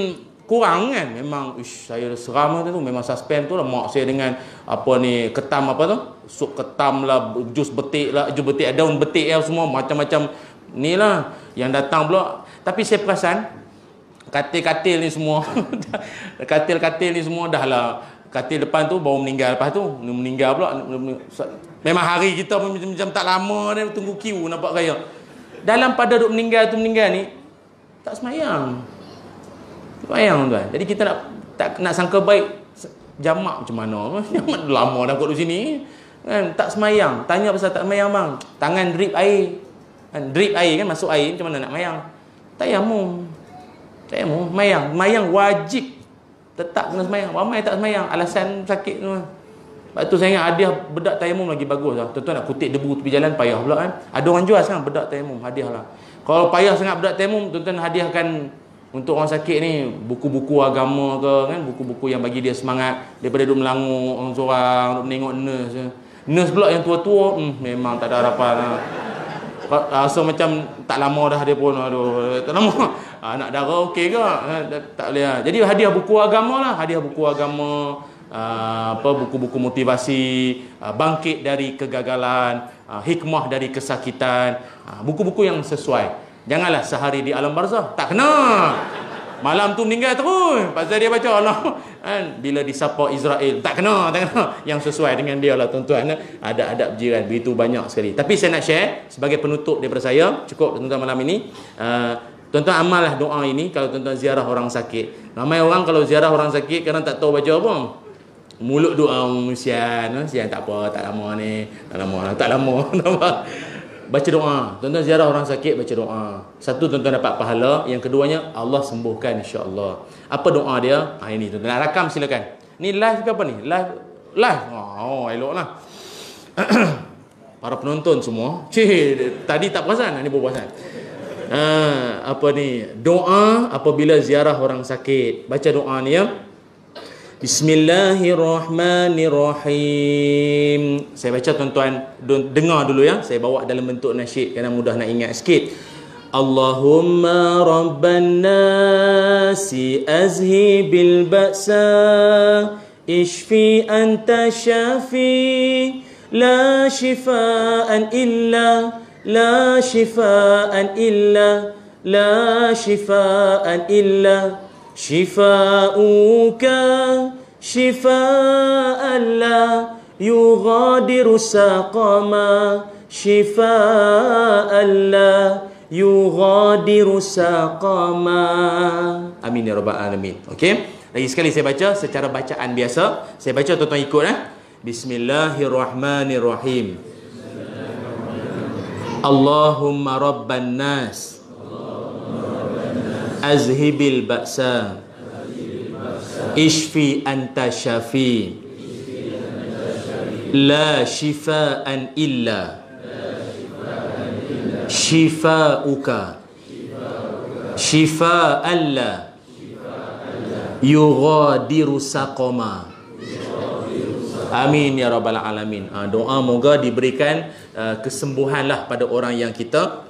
kurang kan. Memang saya seram tu. Memang suspend tu lah. Mak saya dengan apa ni, ketam apa tu? Sup ketam lah, jus betik lah, jus betik, daun betik lah semua. Macam-macam ni lah. Yang datang pula. Tapi saya perasan katil-katil ni semua katil-katil ni semua dah lah. Katil depan tu baru meninggal. Lepas tu meninggal pula. Memang hari kita pun macam tak lama ni, tunggu queue nampak kaya. Dalam pada duk meninggal ni tak semayang. Semayang tuan. Jadi kita tak nak sangka baik jamak macam mana. Lama dah kat sini kan, tak semayang. Tanya pasal tak semayang bang. Tangan drip air. Drip air kan, masuk air, macam mana nak mayang? Tayamum. Mayang. Mayang wajib. Tetap kena semayang. Ramai tak semayang, alasan sakit tu. Lepas tu saya ingat hadiah bedak tayamum lagi bagus lah. Tuan-tuan nak kutip debu tepi jalan payah pula kan. Ada orang jual sekarang bedak tayamum, hadiah lah. Kalau payah sangat bedak tayamum, tuan-tuan hadiahkan untuk orang sakit ni buku-buku agama ke kan, buku-buku yang bagi dia semangat daripada duduk melanguk orang seorang, duduk menengok nurse. Nurse pula yang tua-tua, memang tak ada harapan lah. Rasa macam tak lama dah dia pun, aduh, tak lama. Anak dara okey ke? Tak boleh lah. Jadi hadiah buku agama lah, hadiah buku agama, buku-buku motivasi, bangkit dari kegagalan, hikmah dari kesakitan, buku-buku yang sesuai. Janganlah sehari di alam barzah, tak kena. Malam tu meninggal terus pasal dia baca Allah kan, bila disapa Israel, tak kena. Yang sesuai dengan dia lah tuan-tuan. Adab-adab jiran begitu banyak sekali. Tapi saya nak share sebagai penutup daripada saya, cukup tuan-tuan malam ini. Tuan-tuan amallah doa ini kalau tuan-tuan ziarah orang sakit. Ramai orang kalau ziarah orang sakit kadang tak tahu baca apa. Mulut doa sian tak apa, tak lama ni, tak lama. baca doa. Tuan-tuan ziarah orang sakit, baca doa. Satu, tuan-tuan dapat pahala. Yang keduanya, Allah sembuhkan insya-Allah. Apa doa dia? Ini tuan-tuan nak rakam silakan. Ni live ke apa ni? Live. Oh, eloklah. Para penonton semua. Tadi tak perasan, ni baru perasan. Apa ni? Doa apabila ziarah orang sakit. Baca doa ni ya. Bismillahirrahmanirrahim. Saya baca, tuan-tuan dengar dulu ya. Saya bawa dalam bentuk nasyid kerana mudah nak ingat sikit. Allahumma rabban nasi azhibil ba'sa ishfi anta syafi la shifaan illa la shifaan illa la shifaan illa shifauka shifaan la yughadiru saqama shifaan la yughadiru saqama. Amin ya rabbal alamin. Okey, lagi sekali saya baca secara bacaan biasa. Saya baca, tuan-tuan ikut Bismillahirrahmanirrahim. Allahumma rabban nas azhibil ba'sa ishfi anta syafi la shifaan illa shifauka shifaan la yughadiru saqama. Amin ya rabbal alamin. Doa moga diberikan kesembuhanlah pada orang yang kita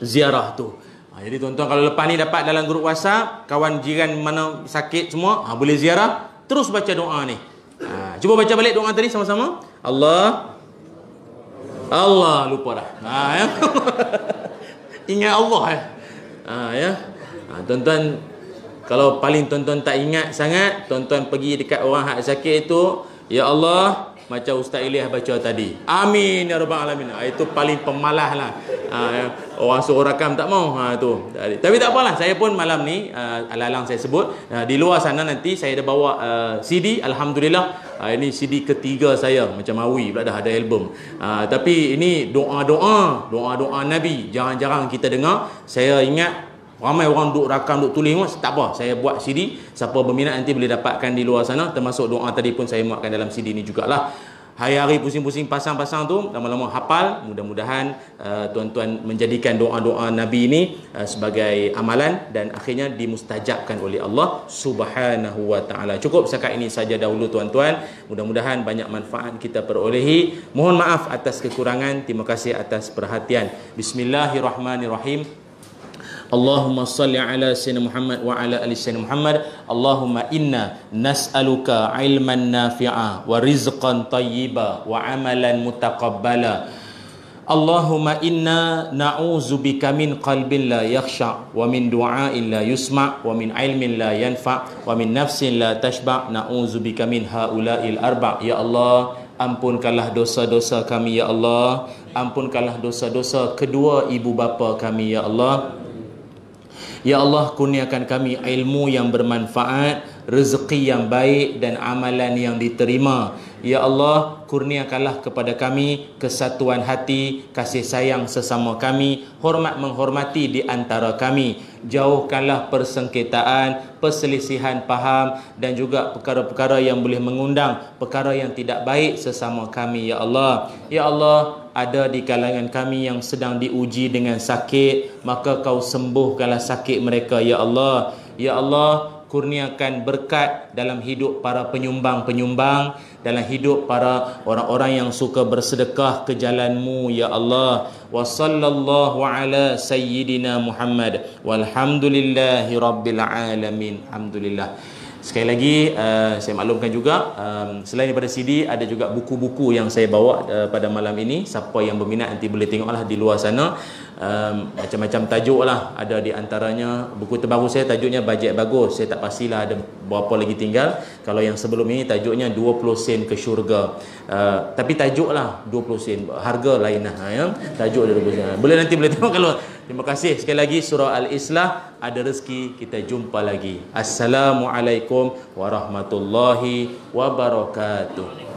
ziarah tu. Jadi tuan-tuan, kalau lepas ni dapat dalam grup WhatsApp, kawan jiran mana sakit semua, boleh ziarah, terus baca doa ni. Cuba baca balik doa tadi sama-sama. Allah lupa dah. Ya. Ingat Allah ya. Tuan-tuan, kalau paling tuan-tuan tak ingat sangat, tuan-tuan pergi dekat orang hak sakit itu, ya Allah, macam Ustaz Ilyas baca tadi. Amin ya rabbal alamin. Itu paling pemalas lah. Orang suruh rakam tak mau. Tu. Tapi tak apalah. Saya pun malam ni, alang-alang saya sebut, di luar sana nanti saya dah bawa CD. Alhamdulillah. Ini CD ketiga saya. Macam Mawi pula dah ada album. Tapi ini doa-doa Nabi. Jarang-jarang kita dengar. Saya ingat ramai orang duk rakam, duk tulis. Tak apa, saya buat CD. Siapa berminat nanti boleh dapatkan di luar sana. Termasuk doa tadi pun saya muatkan dalam CD ni jugalah. Hari-hari pusing-pusing pasang-pasang tu, lama-lama hafal. Mudah-mudahan tuan-tuan menjadikan doa-doa Nabi ini sebagai amalan dan akhirnya dimustajabkan oleh Allah Subhanahu wa taala. Cukup setakat ini saja dahulu tuan-tuan. Mudah-mudahan banyak manfaat kita perolehi. Mohon maaf atas kekurangan. Terima kasih atas perhatian. Bismillahirrahmanirrahim. Allahumma salli ala sayyidina Muhammad wa ala ali sayyidina Muhammad. Allahumma inna nas'aluka ilman nafi'a wa rizqan tayyiba wa amalan mutaqabbala. Allahumma inna na'udzubika min qalbin la yakhsha wa min du'ain la yusma' wa min ilmin la yanfa' wa min nafsin la tashba'. Na'udzubika min haula'il arba'. Ya Allah, ampunkanlah dosa-dosa kami ya Allah. Ampunkanlah dosa-dosa kedua ibu bapa kami ya Allah. Ya Allah, kurniakan kami ilmu yang bermanfaat, rezeki yang baik dan amalan yang diterima. Ya Allah, kurniakanlah kepada kami kesatuan hati, kasih sayang sesama kami, hormat menghormati di antara kami. Jauhkanlah persengketaan, perselisihan faham dan juga perkara-perkara yang boleh mengundang perkara yang tidak baik sesama kami ya Allah. Ya Allah, ada di kalangan kami yang sedang diuji dengan sakit, maka kau sembuhkanlah sakit mereka ya Allah. Ya Allah, kurniakan berkat dalam hidup para penyumbang-penyumbang, dalam hidup para orang-orang yang suka bersedekah ke jalan-Mu ya Allah. Wa sallallahu ala sayyidina Muhammad walhamdulillahi rabbil alamin. Alhamdulillah. Sekali lagi saya maklumkan juga selain daripada CD ada juga buku-buku yang saya bawa pada malam ini. Siapa yang berminat nanti boleh tengoklah di luar sana. Macam-macam tajuk lah. Ada di antaranya buku terbaru saya tajuknya Bajet Bagus. Saya tak pastilah ada berapa lagi tinggal. Kalau yang sebelum ini tajuknya 20 sen ke syurga. Tapi tajuk lah 20 sen. Harga lain lah ya. Tajuk dia 20 sen. Boleh nanti boleh tengok kalau. Terima kasih sekali lagi. Surah Al-Islah. Ada rezeki kita jumpa lagi. Assalamualaikum warahmatullahi wabarakatuh.